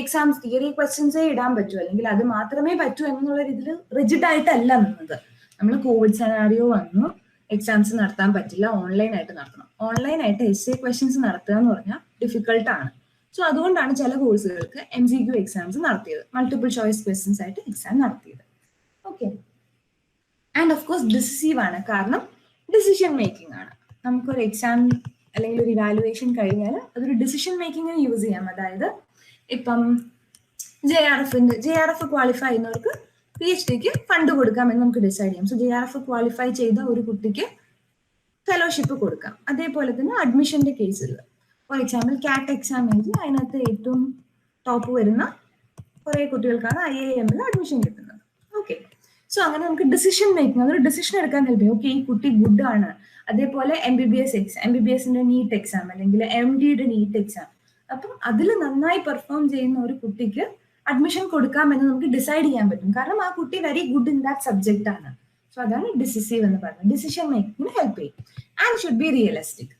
ക്വസ്റ്റ്യൻസേ ഇടാൻ പറ്റൂ, അല്ലെങ്കിൽ അത് മാത്രമേ പറ്റൂ എന്നുള്ള രീതിയിൽ റിജിഡ് ആയിട്ടല്ല നിന്നത്. നമ്മൾ കോവിഡ് സെനാരിയോ വന്നു, എക്സാംസ് നടത്താൻ പറ്റില്ല, ഓൺലൈൻ ആയിട്ട് നടത്തണം. ഓൺലൈൻ ആയിട്ട് essay ക്വസ്റ്റ്യൻസ് നടത്തുക എന്ന് പറഞ്ഞാൽ ഡിഫിക്കൽട്ട് ആണ്. സോ അതുകൊണ്ടാണ് ചില കോഴ്സുകൾക്ക് MCQ എക്സാംസ് നടത്തിയത്, മൾട്ടിപ്പിൾ ചോയ്സ് ക്വസ്റ്റ്യൻസ് ആയിട്ട് എക്സാം നടത്തിയത്. Okay, and of course decisive ആണ്, കാരണം ഡിസിഷൻ മേക്കിംഗ് ആണ്. നമുക്കൊരു എക്സാം അല്ലെങ്കിൽ ഒരു ഇവാലുവേഷൻ കഴിഞ്ഞാൽ അതൊരു ഡിസിഷൻ മേക്കിങ്ങിന് യൂസ് ചെയ്യാം. അതായത് ഇപ്പം JRF ക്വാളിഫൈ ചെയ്യുന്നവർക്ക് PhDക്ക് ഫണ്ട് കൊടുക്കാമെന്ന് നമുക്ക് ഡിസൈഡ് ചെയ്യാം. സോ JRF ക്വാളിഫൈ ചെയ്ത ഒരു കുട്ടിക്ക് ഫെലോഷിപ്പ് കൊടുക്കാം. അതേപോലെ തന്നെ അഡ്മിഷന്റെ കേസിൽ ഫോർ എക്സാമ്പിൾ CAT എക്സാം എഴുതി അതിനകത്ത് ഏറ്റവും ടോപ്പ് വരുന്ന കുറെ കുട്ടികൾക്കാണ് IIM അഡ്മിഷൻ കിട്ടുന്നത്. ഓക്കെ, സോ അങ്ങനെ നമുക്ക് ഡിസിഷൻ മേക്കിംഗ്, അതൊരു ഡിസിഷൻ എടുക്കാൻ ഹെൽപ്പ് ചെയ്യും. ഓക്കെ, ഈ കുട്ടി ഗുഡ് ആണ്. അതേപോലെ MBBSന്റെ നീറ്റ് എക്സാം അല്ലെങ്കിൽ MDയുടെ നീറ്റ് എക്സാം, അപ്പം അതിൽ നന്നായി പെർഫോം ചെയ്യുന്ന ഒരു കുട്ടിക്ക് അഡ്മിഷൻ കൊടുക്കാമെന്ന് നമുക്ക് ഡിസൈഡ് ചെയ്യാൻ പറ്റും. കാരണം ആ കുട്ടി very good in that subject ആണ്. സോ അതാണ് ഡിസിസീവ് എന്ന് പറയുന്നത്. ഡിസിഷൻ മേക്കിങ്ങിന് ഹെൽപ്പ് ചെയ്യും. And should be realistic.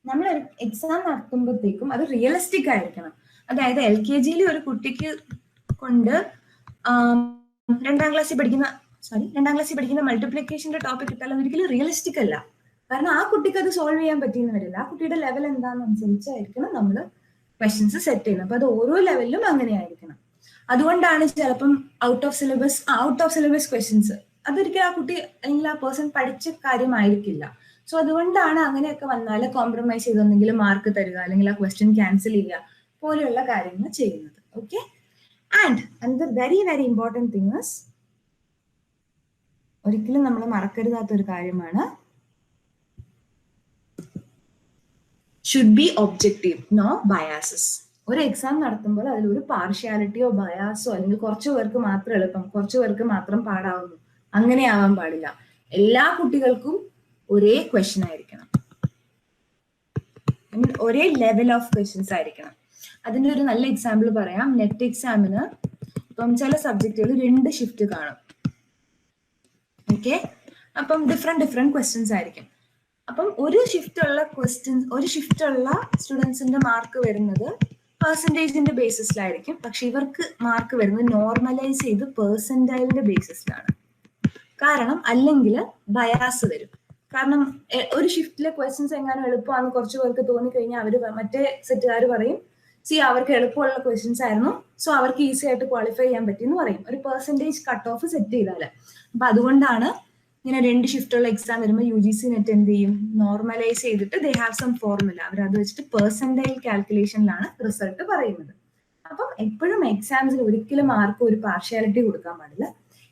നമ്മൾ ഒരു എക്സാം നടത്തുമ്പോഴത്തേക്കും അത് റിയലിസ്റ്റിക് ആയിരിക്കണം. അതായത് LKG ഒരു കുട്ടിക്ക് കൊണ്ട് രണ്ടാം ക്ലാസ്സിൽ പഠിക്കുന്ന മൾട്ടിപ്ലിക്കേഷന്റെ ടോപ്പിക് കിട്ടാൻ ഒരിക്കലും റിയലിസ്റ്റിക് അല്ല. കാരണം ആ കുട്ടിക്ക് അത് സോൾവ് ചെയ്യാൻ പറ്റിയെന്ന് വരില്ല. ആ കുട്ടിയുടെ ലെവൽ എന്താണെന്നനുസരിച്ചായിരിക്കണം നമ്മൾ ക്വസ്റ്റ്യൻസ് സെറ്റ് ചെയ്യുന്നത്. അപ്പൊ അത് ഓരോ ലെവലിലും അങ്ങനെയായിരിക്കണം. അതുകൊണ്ടാണ് ചിലപ്പം ഔട്ട് ഓഫ് സിലബസ് ക്വസ്റ്റ്യൻസ് അതൊരിക്കലും ആ കുട്ടി അല്ലെങ്കിൽ ആ പേഴ്സൺ പഠിച്ച കാര്യമായിരിക്കില്ല. സോ അതുകൊണ്ടാണ് അങ്ങനെയൊക്കെ വന്നാൽ കോംപ്രമൈസ് ചെയ്തൊന്നെങ്കിലും മാർക്ക് തരിക, അല്ലെങ്കിൽ ആ ക്വസ്റ്റ്യൻ ക്യാൻസൽ ചെയ്യുക പോലെയുള്ള കാര്യങ്ങൾ ചെയ്യുന്നത്. Okay, and another very very important thing is, ഒരിക്കലും നമ്മൾ മറക്കരുതാത്ത ഒരു കാര്യമാണ്, should be objective, no biases. ഒരു എക്സാം നടത്തുമ്പോൾ അതിലൊരു പാർഷ്യാലിറ്റിയോ ബയാസോ അല്ലെങ്കിൽ കുറച്ചു പേർക്ക് മാത്രം എളുപ്പം, കുറച്ചു പേർക്ക് മാത്രം പാടാവുന്നു, അങ്ങനെ ആവാൻ പാടില്ല. എല്ലാ കുട്ടികൾക്കും ഒരേ ക്വസ്റ്റ്യൻ ആയിരിക്കണം, ഒരേ ലെവൽ ഓഫ് ക്വസ്റ്റ്യൻസ് ആയിരിക്കണം. അതിന്റെ ഒരു നല്ല എക്സാമ്പിൾ പറയാം. നെറ്റ് എക്സാമിന് ഇപ്പം ചില സബ്ജക്റ്റുകൾ 2 ഷിഫ്റ്റ് കാണും. ഓക്കെ, അപ്പം ഡിഫറെന്റ് ക്വസ്റ്റ്യൻസ് ആയിരിക്കും. അപ്പം ഒരു ഷിഫ്റ്റുള്ള സ്റ്റുഡൻസിന്റെ മാർക്ക് വരുന്നത് പെർസെൻറ്റേജിന്റെ ബേസിസിലായിരിക്കും. പക്ഷെ ഇവർക്ക് മാർക്ക് വരുന്നത് നോർമലൈസ് ചെയ്ത് പെർസെൻറ്റൈലിന്റെ ബേസിസിലാണ്. കാരണം അല്ലെങ്കിൽ ബയാസ് വരും. കാരണം ഒരു ഷിഫ്റ്റിലെ ക്വസ്റ്റ്യൻസ് എങ്ങാനും എളുപ്പമാണെന്ന് കുറച്ച് പേർക്ക് തോന്നിക്കഴിഞ്ഞാൽ അവർ മറ്റേ സെറ്റുകാർ പറയും, അവർക്ക് എളുപ്പമുള്ള ക്വസ്റ്റ്യൻസ് ആയിരുന്നു, സോ അവർക്ക് ഈസി ആയിട്ട് ക്വാളിഫൈ ചെയ്യാൻ പറ്റിയെന്ന് പറയും, ഒരു പെർസെൻറ്റേജ് കട്ട് ഓഫ് സെറ്റ് ചെയ്താല്. അപ്പൊ അതുകൊണ്ടാണ് ഇങ്ങനെ 2 ഷിഫ്റ്റുള്ള എക്സാം വരുമ്പോൾ UGC നെറ്റ് എന്ത് ചെയ്യും, നോർമലൈസ് ചെയ്തിട്ട് ദേ ഹാവ് സം ഫോർമുല, അവർ അത് വെച്ചിട്ട് പെർസെൻറ്റൈൽ കാൽക്കുലേഷനിലാണ് റിസൾട്ട് പറയുന്നത്. അപ്പം എപ്പോഴും എക്സാംസിൽ ഒരിക്കലും ആർക്കും ഒരു പാർഷ്യാലിറ്റി കൊടുക്കാൻ പാടില്ല.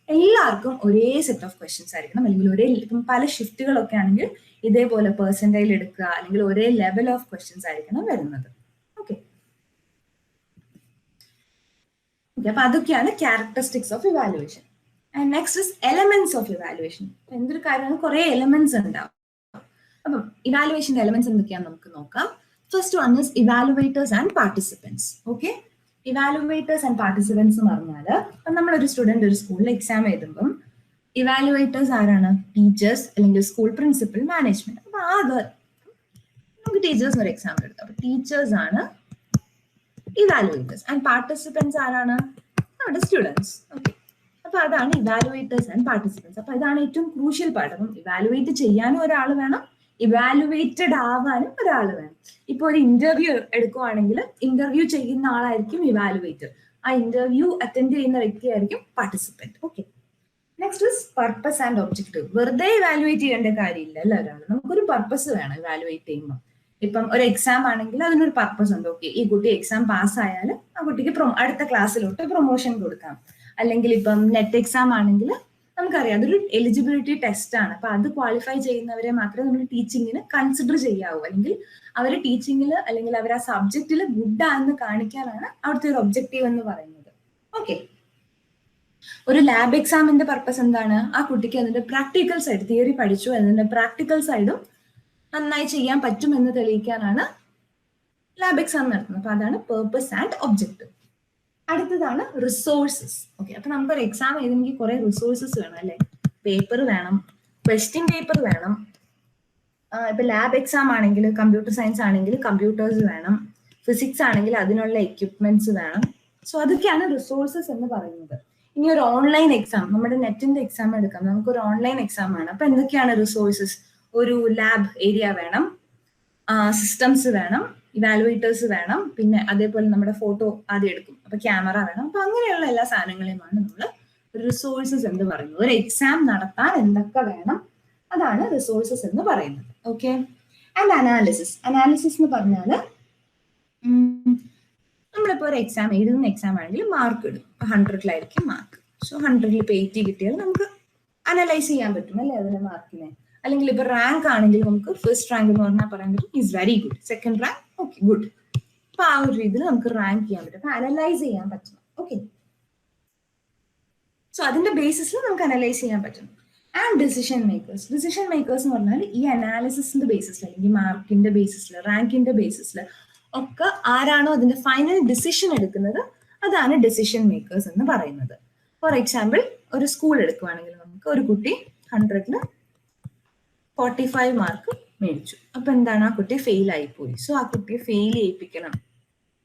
എല്ലാവർക്കും ഒരേ സെറ്റ് ഓഫ് ക്വസ്റ്റ്യൻസ് ആയിരിക്കണം, അല്ലെങ്കിൽ ഒരേ ഇപ്പം പല ഷിഫ്റ്റുകളൊക്കെ ആണെങ്കിൽ ഇതേപോലെ പെർസെൻറ്റൈൽ എടുക്കുക, അല്ലെങ്കിൽ ഒരേ ലെവൽ ഓഫ് ക്വസ്റ്റ്യൻസ് ആയിരിക്കണം വരുന്നത്. ഓക്കെ, അപ്പൊ അതൊക്കെയാണ് characteristics of evaluation. And next is elements of evaluation. എന്തൊരു കാര്യമാണ്, കുറെ എലമെന്റ്സ് ഉണ്ടാവും. അപ്പം ഇവാലുവേഷന്റെ എലമെന്റ്സ് എന്തൊക്കെയാണെന്ന് നമുക്ക് നോക്കാം. First one is evaluators and participants. Okay, evaluators and participants എന്ന് പറഞ്ഞാൽ നമ്മളൊരു സ്റ്റുഡന്റ് ഒരു സ്കൂളിൽ എക്സാം എഴുതുമ്പം ഇവാലുവേറ്റേഴ്സ് ആരാണ്? ടീച്ചേഴ്സ്, അല്ലെങ്കിൽ സ്കൂൾ പ്രിൻസിപ്പൽ, മാനേജ്മെന്റ്. അപ്പൊ നമുക്ക് ടീച്ചേഴ്സ് ഒരു എക്സാം എടുക്കാം. അപ്പൊ ടീച്ചേഴ്സ് ആണ് ഇവാലുവേറ്റേഴ്സ്. ആൻഡ് പാർട്ടിസിപ്പൻസ് ആരാണ്? നമ്മുടെ സ്റ്റുഡൻസ്. ഓക്കെ, അപ്പൊ അതാണ് ഇവാലുവേറ്റേഴ്സ് ആൻഡ് പാർട്ടിസിപ്പൻസ്. അപ്പൊ ഇതാണ് ഏറ്റവും ക്രൂഷ്യൽ പാർട്ട്. അപ്പം ഇവാലുവേറ്റ് ചെയ്യാനും ഒരാൾ വേണം, ഇവാലുവേറ്റഡ് ആവാനും ഒരാൾ വേണം. ഇപ്പൊ ഒരു ഇന്റർവ്യൂ എടുക്കുവാണെങ്കിൽ ഇന്റർവ്യൂ ചെയ്യുന്ന ആളായിരിക്കും ഇവാലുവേറ്റർ, ആ ഇന്റർവ്യൂ അറ്റൻഡ് ചെയ്യുന്ന വ്യക്തിയായിരിക്കും participant. Okay, next is purpose and objective. വെറുതെ ഇവാലുവേറ്റ് ചെയ്യേണ്ട കാര്യമില്ല അല്ല ഒരാൾ, നമുക്കൊരു പർപ്പസ് വേണം ഇവാലുവേറ്റ് ചെയ്യുമ്പോൾ. ഇപ്പം ഒരു എക്സാം ആണെങ്കിൽ അതിനൊരു പർപ്പസ് ഉണ്ട്. ഓക്കെ, ഈ കുട്ടി എക്സാം പാസ്സായാൽ ആ കുട്ടിക്ക് അടുത്ത ക്ലാസ്സിലോട്ട് പ്രൊമോഷൻ കൊടുക്കാം. അല്ലെങ്കിൽ ഇപ്പം നെറ്റ് എക്സാം ആണെങ്കിൽ നമുക്കറിയാം അതൊരു എലിജിബിലിറ്റി ടെസ്റ്റ് ആണ്. അപ്പൊ അത് ക്വാളിഫൈ ചെയ്യുന്നവരെ മാത്രമേ നമ്മൾ ടീച്ചിങ്ങിന് കൺസിഡർ ചെയ്യാവൂ, അല്ലെങ്കിൽ അവർ ടീച്ചിങ്ങിൽ അല്ലെങ്കിൽ അവർ ആ സബ്ജക്റ്റിൽ ഗുഡ് ആണെന്ന് കാണിക്കാനാണ് അവിടുത്തെ ഒരു ഒബ്ജക്റ്റീവ് എന്ന് പറയുന്നത്. ഓക്കെ, ഒരു ലാബ് എക്സാമിന്റെ പർപ്പസ് എന്താണ്? ആ കുട്ടിക്ക് അതിന്റെ പ്രാക്ടിക്കൽ സൈഡ്, തിയറി പഠിച്ചു അതിന്റെ പ്രാക്ടിക്കൽ സൈഡും നന്നായി ചെയ്യാൻ പറ്റുമെന്ന് തെളിയിക്കാനാണ് ലാബ് എക്സാം നടത്തുന്നത്. അപ്പൊ അതാണ് പേർപ്പസ് ആൻഡ് ഒബ്ജക്റ്റീവ്. അടുത്തതാണ് റിസോഴ്സസ്. ഓക്കെ, അപ്പൊ നമുക്കൊരു എക്സാം എഴുതണമെങ്കിൽ കുറെ റിസോഴ്സസ് വേണം അല്ലെ? പേപ്പർ വേണം, ക്വസ്റ്റ്യൻ പേപ്പർ വേണം. ഇപ്പൊ ലാബ് എക്സാം ആണെങ്കിൽ, കമ്പ്യൂട്ടർ സയൻസ് ആണെങ്കിൽ കമ്പ്യൂട്ടേഴ്സ് വേണം, ഫിസിക്സ് ആണെങ്കിൽ അതിനുള്ള എക്യുപ്മെന്റ്സ് വേണം. സോ അതൊക്കെയാണ് റിസോഴ്സസ് എന്ന് പറയുന്നത്. ഇനി ഒരു ഓൺലൈൻ എക്സാം, നമ്മുടെ നെറ്റിന്റെ എക്സാം എടുക്കാം, നമുക്കൊരു ഓൺലൈൻ എക്സാം ആണ്. അപ്പൊ എന്തൊക്കെയാണ് റിസോഴ്സസ്? ഒരു ലാബ് ഏരിയ വേണം, സിസ്റ്റംസ് വേണം, ഇവാലുവേറ്റേഴ്സ് വേണം, പിന്നെ അതേപോലെ നമ്മുടെ ഫോട്ടോ ആദ്യം എടുക്കും, അപ്പൊ ക്യാമറ വേണം. അപ്പൊ അങ്ങനെയുള്ള എല്ലാ സാധനങ്ങളെയുമാണ് നമ്മൾ റിസോഴ്സസ് എന്ന് പറയുന്നത്. ഒരു എക്സാം നടത്താൻ എന്തൊക്കെ വേണം അതാണ് റിസോഴ്സസ് എന്ന് പറയുന്നത്. Okay, and analysis. അനാലിസിസ് എന്ന് പറഞ്ഞാൽ നമ്മളിപ്പോ ഒരു എക്സാം എഴുതുന്ന എക്സാം ആണെങ്കിൽ മാർക്ക് ഇടും, 100-ലായിരിക്കും മാർക്ക്. സോ 100-ൽ ഇപ്പൊ 80 കിട്ടിയാൽ നമുക്ക് അനലൈസ് ചെയ്യാൻ പറ്റും അല്ലെ അതിന്റെ മാർക്കിനെ. അല്ലെങ്കിൽ ഇപ്പൊ റാങ്ക് ആണെങ്കിൽ നമുക്ക് ഫസ്റ്റ് റാങ്ക് എന്ന് പറഞ്ഞാൽ പറയാൻ പറ്റും is very good, second rank okay good. അപ്പൊ ആ ഒരു രീതിയിൽ നമുക്ക് റാങ്ക് ചെയ്യാൻ പറ്റും, അപ്പൊ അനലൈസ് ചെയ്യാൻ പറ്റണം. ഓക്കെ, സോ അതിന്റെ ബേസിസിൽ നമുക്ക് അനലൈസ് ചെയ്യാൻ പറ്റും. And decision makers. Decision makers എന്ന് പറഞ്ഞാൽ ഈ അനാലിസിസിന്റെ ബേസിസിൽ, അല്ലെങ്കിൽ മാർക്കിന്റെ ബേസിസിൽ, റാങ്കിന്റെ ബേസിസിൽ ഒക്കെ ആരാണോ അതിന്റെ ഫൈനൽ ഡിസിഷൻ എടുക്കുന്നത് അതാണ് ഡിസിഷൻ മേക്കേഴ്സ് എന്ന് പറയുന്നത്. ഫോർ എക്സാമ്പിൾ ഒരു സ്കൂൾ എടുക്കുവാണെങ്കിൽ നമുക്ക് ഒരു കുട്ടി 100-ൽ 45 മാർക്ക് മേടിച്ചു. അപ്പൊ എന്താണ്, ആ കുട്ടി ഫെയിൽ ആയിപ്പോയി. സോ ആ കുട്ടിയെ ഫെയിൽ ചെയ്യിപ്പിക്കണം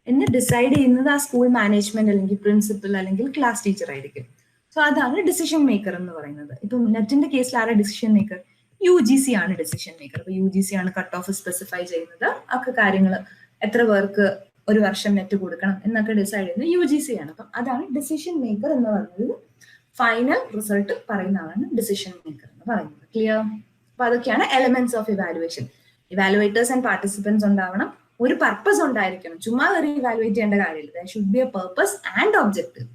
എന്ന് ഡിസൈഡ് ചെയ്യുന്നത് ആ സ്കൂൾ മാനേജ്മെന്റ്, അല്ലെങ്കിൽ പ്രിൻസിപ്പൽ, അല്ലെങ്കിൽ ക്ലാസ് ടീച്ചർ ആയിരിക്കും. സോ അതാണ് ഡിസിഷൻ മേക്കർ എന്ന് പറയുന്നത്. ഇപ്പം നെറ്റിന്റെ കേസിൽ ആരാ ഡിസിഷൻ മേക്കർ? UGC ആണ് ഡിസിഷൻ മേക്കർ. അപ്പൊ UGC ആണ് കട്ട് ഓഫ് സ്പെസിഫൈ ചെയ്യുന്നത്. ഒക്കെ കാര്യങ്ങൾ എത്ര പേർക്ക് ഒരു വർഷം നെറ്റ് കൊടുക്കണം എന്നൊക്കെ ഡിസൈഡ് ചെയ്യുന്നത് UGC ആണ്. അപ്പം അതാണ് ഡിസിഷൻ മേക്കർ എന്ന് പറയുന്നത്. ഫൈനൽ റിസൾട്ട് പറയുന്ന ആളാണ് ഡിസിഷൻ മേക്കർ എന്ന് പറയുന്നത്. ക്ലിയർ? അപ്പൊ അതൊക്കെയാണ് elements of evaluation. Evaluators and participants ഉണ്ടാവണം, ഒരു പർപ്പസ് ഉണ്ടായിരിക്കണം, ചുമ്മാ ഒരു ഇവാലുവേറ്റ് ചെയ്യേണ്ട കാര്യമില്ല. There should be A purpose and objective.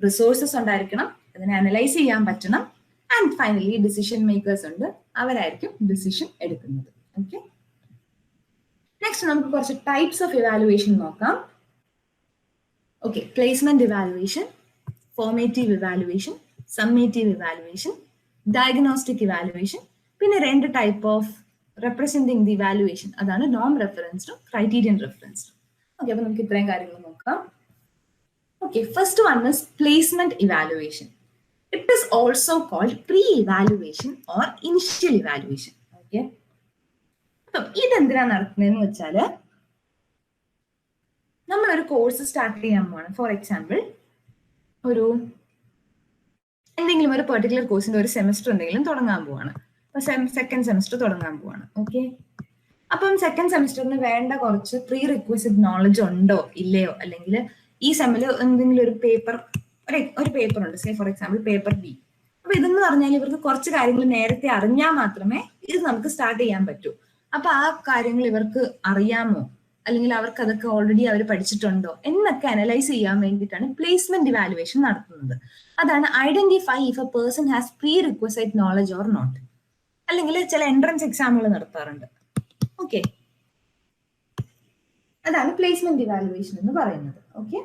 Resources ഉണ്ടായിരിക്കണം, അതിനെ അനലൈസ് ചെയ്യാൻ പറ്റണം, ആൻഡ് ഫൈനലി ഡിസിഷൻ മേക്കേഴ്സ് ഉണ്ട്, അവരായിരിക്കും ഡിസിഷൻ എടുക്കുന്നത്. ഓക്കെ, നെക്സ്റ്റ് നമുക്ക് കുറച്ച് ടൈപ്സ് ഓഫ് ഇവാലുവേഷൻ നോക്കാം. Okay, placement evaluation, formative evaluation, summative evaluation, diagnostic evaluation, പിന്നെ 2 type of representing the evaluation, അതാണ് നോം റെഫറൻസ്ഡും ക്രൈറ്റീരിയൻ റെഫറൻസ്ഡും. ഓക്കെ, അപ്പൊ നമുക്ക് ഇത്രയും കാര്യങ്ങൾ നോക്കാം. Okay, first one is placement evaluation. It is also called pre-evaluation or initial evaluation. Okay. So, ഇതെന്തിനാ നടത്തുന്നതെന്ന് വെച്ചാൽ നമ്മളൊരു കോഴ്സ് സ്റ്റാർട്ട് ചെയ്യാൻ പോവാണ്. ഫോർ എക്സാമ്പിൾ ഒരു എന്തെങ്കിലും ഒരു പെർട്ടിക്കുലർ കോഴ്സിന്റെ ഒരു സെമസ്റ്റർ എന്തെങ്കിലും തുടങ്ങാൻ പോവാണ്. അപ്പൊ സെക്കൻഡ് സെമസ്റ്റർ തുടങ്ങാൻ പോവാണ്. ഓക്കെ, അപ്പം സെക്കൻഡ് സെമസ്റ്ററിന് വേണ്ട കുറച്ച് പ്രീ റിക്വസിറ്റ് നോളജ് ഉണ്ടോ ഇല്ലയോ, അല്ലെങ്കിൽ ഈ സെമ്മില് എന്തെങ്കിലും ഒരു പേപ്പർ, ഒരു പേപ്പർ ഉണ്ട്, say for example paper B. അപ്പൊ ഇതെന്ന് പറഞ്ഞാൽ ഇവർക്ക് കുറച്ച് കാര്യങ്ങൾ നേരത്തെ അറിഞ്ഞാൽ മാത്രമേ ഇത് നമുക്ക് സ്റ്റാർട്ട് ചെയ്യാൻ പറ്റൂ. അപ്പൊ ആ കാര്യങ്ങൾ ഇവർക്ക് അറിയാമോ, അല്ലെങ്കിൽ അവർക്ക് അതൊക്കെ ഓൾറെഡി അവർ പഠിച്ചിട്ടുണ്ടോ എന്നൊക്കെ അനലൈസ് ചെയ്യാൻ വേണ്ടിയിട്ടാണ് പ്ലേസ്മെന്റ് ഇവാലുവേഷൻ നടത്തുന്നത്. അതാണ് identify if a person has prerequisite knowledge or not. അല്ലെങ്കിൽ ചില എൻട്രൻസ് എക്സാമുകൾ നടത്താറുണ്ട്. ഓക്കെ, അതാണ് പ്ലേസ്മെന്റ് ഇവാലുവേഷൻ എന്ന് പറയുന്നത്. Okay,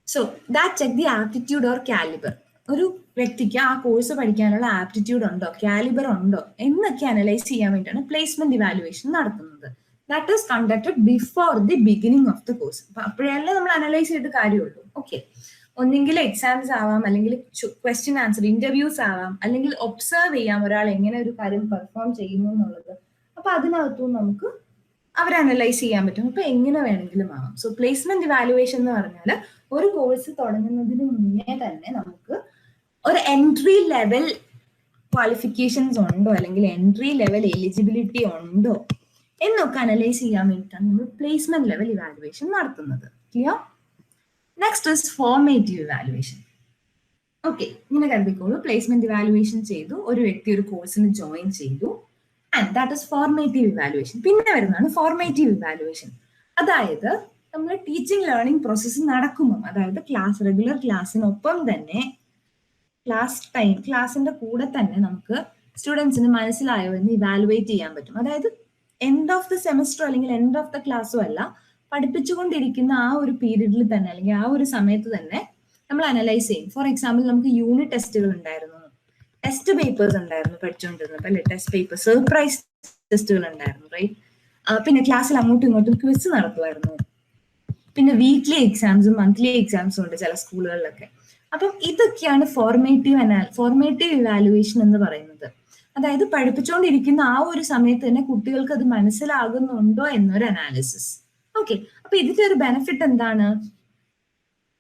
so that check the aptitude or calibre. ഒരു വ്യക്തിക്ക് ആ കോഴ്സ് പഠിക്കാനുള്ള ആപ്റ്റിറ്റ്യൂഡ് ഉണ്ടോ, കാലിബർ ഉണ്ടോ എന്നൊക്കെ അനലൈസ് ചെയ്യാൻ വേണ്ടിയാണ് പ്ലേസ്മെന്റ് ഇവാലുവേഷൻ നടത്തുന്നത്. That is conducted before the beginning of the course. അപ്പോഴല്ലേ നമ്മൾ അനലൈസ് ചെയ്തിട്ട് കാര്യമുള്ളൂ. ഓക്കെ, ഒന്നെങ്കിൽ എക്സാംസ് ആവാം, അല്ലെങ്കിൽ ക്വസ്റ്റ്യൻ ആൻസർ ഇന്റർവ്യൂസ് ആവാം, അല്ലെങ്കിൽ ഒബ്സർവ് ചെയ്യാം ഒരാൾ എങ്ങനെ ഒരു കാര്യം പെർഫോം ചെയ്യുന്നു എന്നുള്ളത്. അപ്പൊ അതിനകത്തും നമുക്ക് അവരെ അനലൈസ് ചെയ്യാൻ പറ്റും. അപ്പൊ എങ്ങനെ വേണമെങ്കിലും ആവാം. സോ പ്ലേസ്മെന്റ് ഇവാലുവേഷൻ എന്ന് പറഞ്ഞാൽ ഒരു കോഴ്സ് തുടങ്ങുന്നതിന് മുന്നേ തന്നെ നമുക്ക് ഒരു എൻട്രി ലെവൽ ക്വാളിഫിക്കേഷൻസ് ഉണ്ടോ, അല്ലെങ്കിൽ എൻട്രി ലെവൽ എലിജിബിലിറ്റി ഉണ്ടോ എന്നൊക്കെ അനലൈസ് ചെയ്യാൻ വേണ്ടിയിട്ടാണ് നമ്മൾ പ്ലേസ്മെന്റ് ലെവൽ ഇവാലുവേഷൻ നടത്തുന്നത്. Clear? Next is formative evaluation. Okay, ഇങ്ങനെ കരുതിക്കോളൂ, പ്ലേസ്മെന്റ് ഇവാലുവേഷൻ ചെയ്തു, ഒരു വ്യക്തി ഒരു കോഴ്സിന് ജോയിൻ ചെയ്തു, and that is formative evaluation. പിന്നെ വരുന്നതാണ് ഫോർമേറ്റീവ് ഇവാലുവേഷൻ. അതായത് നമ്മൾ ടീച്ചിങ് ലേണിംഗ് പ്രോസസ്സ് നടക്കുമ്പോൾ, അതായത് റെഗുലർ ക്ലാസ്സിനൊപ്പം തന്നെ ക്ലാസിന്റെ കൂടെ തന്നെ നമുക്ക് സ്റ്റുഡൻസിന് മനസ്സിലായോ എന്ന് ഇവാലുവേറ്റ് ചെയ്യാൻ പറ്റും. അതായത് എൻഡ് ഓഫ് ദ സെമസ്റ്റർ അല്ലെങ്കിൽ എൻഡ് ഓഫ് ദ ക്ലാസ്സും അല്ല, പഠിപ്പിച്ചുകൊണ്ടിരിക്കുന്ന ആ ഒരു പീരീഡിൽ തന്നെ അല്ലെങ്കിൽ ആ ഒരു സമയത്ത് തന്നെ നമ്മൾ അനലൈസ് ചെയ്യും. ഫോർ എക്സാമ്പിൾ, നമുക്ക് യൂണിറ്റ് ടെസ്റ്റുകൾ ഉണ്ടായിരുന്നു, ടെസ്റ്റ് പേപ്പേഴ്സ് ഉണ്ടായിരുന്നു പഠിച്ചുകൊണ്ടിരുന്നത്, അല്ലെ? ടെസ്റ്റ് പേപ്പർ, സർപ്രൈസ് ടെസ്റ്റുകൾ ഉണ്ടായിരുന്നു, റൈറ്റ്? പിന്നെ ക്ലാസ്സിൽ അങ്ങോട്ടും ഇങ്ങോട്ടും ക്വിസ് നടത്തുമായിരുന്നു. പിന്നെ വീക്ക്ലി എക്സാംസും മന്ത്ലി എക്സാംസും ഉണ്ട് ചില സ്കൂളുകളിലൊക്കെ. അപ്പം ഇതൊക്കെയാണ് ഫോർമേറ്റീവ് ഇവാലുവേഷൻ എന്ന് പറയുന്നത്. അതായത് പഠിപ്പിച്ചുകൊണ്ടിരിക്കുന്ന ആ ഒരു സമയത്ത് തന്നെ കുട്ടികൾക്ക് അത് മനസ്സിലാകുന്നുണ്ടോ എന്നൊരു അനാലിസിസ്. ഓക്കെ, അപ്പൊ ഇതിന്റെ ഒരു ബെനിഫിറ്റ് എന്താണ്?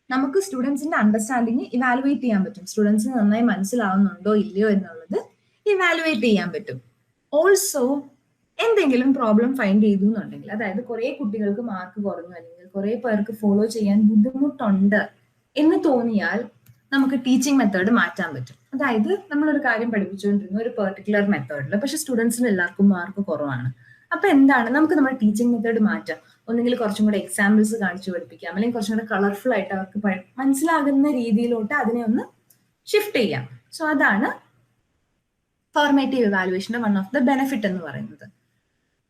നമുക്ക് സ്റ്റുഡൻസിന്റെ അണ്ടർസ്റ്റാൻഡിങ് ഇവാലുവേറ്റ് ചെയ്യാൻ പറ്റും. സ്റ്റുഡൻസിന് നന്നായി മനസ്സിലാവുന്നുണ്ടോ ഇല്ലയോ എന്നുള്ളത് ഇവാലുവേറ്റ് ചെയ്യാൻ പറ്റും. ഓൾസോ എന്തെങ്കിലും പ്രോബ്ലം ഫൈൻഡ് ചെയ്തു എന്നുണ്ടെങ്കിൽ, അതായത് കുറെ കുട്ടികൾക്ക് മാർക്ക് കുറഞ്ഞു അല്ലെങ്കിൽ കുറെ പേർക്ക് ഫോളോ ചെയ്യാൻ ബുദ്ധിമുട്ടുണ്ട് എന്ന് തോന്നിയാൽ നമുക്ക് ടീച്ചിങ് മെത്തേഡ് മാറ്റാൻ പറ്റും. അതായത് നമ്മളൊരു കാര്യം പഠിപ്പിച്ചുകൊണ്ടിരുന്ന ഒരു പെർട്ടിക്കുലർ മെത്തേഡിൽ, പക്ഷെ സ്റ്റുഡൻസിന് എല്ലാവർക്കും മാർക്ക് കുറവാണ്. അപ്പൊ എന്താണ്, നമുക്ക് നമ്മുടെ ടീച്ചിങ് മെത്തേഡ് മാറ്റാം. ഒന്നെങ്കിൽ കുറച്ചും കൂടെ എക്സാമ്പിൾസ് കാണിച്ചു പഠിപ്പിക്കാം, അല്ലെങ്കിൽ കുറച്ചും കൂടെ കളർഫുൾ ആയിട്ട് അവർക്ക് മനസ്സിലാകുന്ന രീതിയിലോട്ട് അതിനെ ഒന്ന് ഷിഫ്റ്റ് ചെയ്യാം. സോ അതാണ് ഫോർമേറ്റീവ് ഇവാലുവേഷന്റെ വൺ ഓഫ് ദ ബെനിഫിറ്റ് എന്ന് പറയുന്നത്.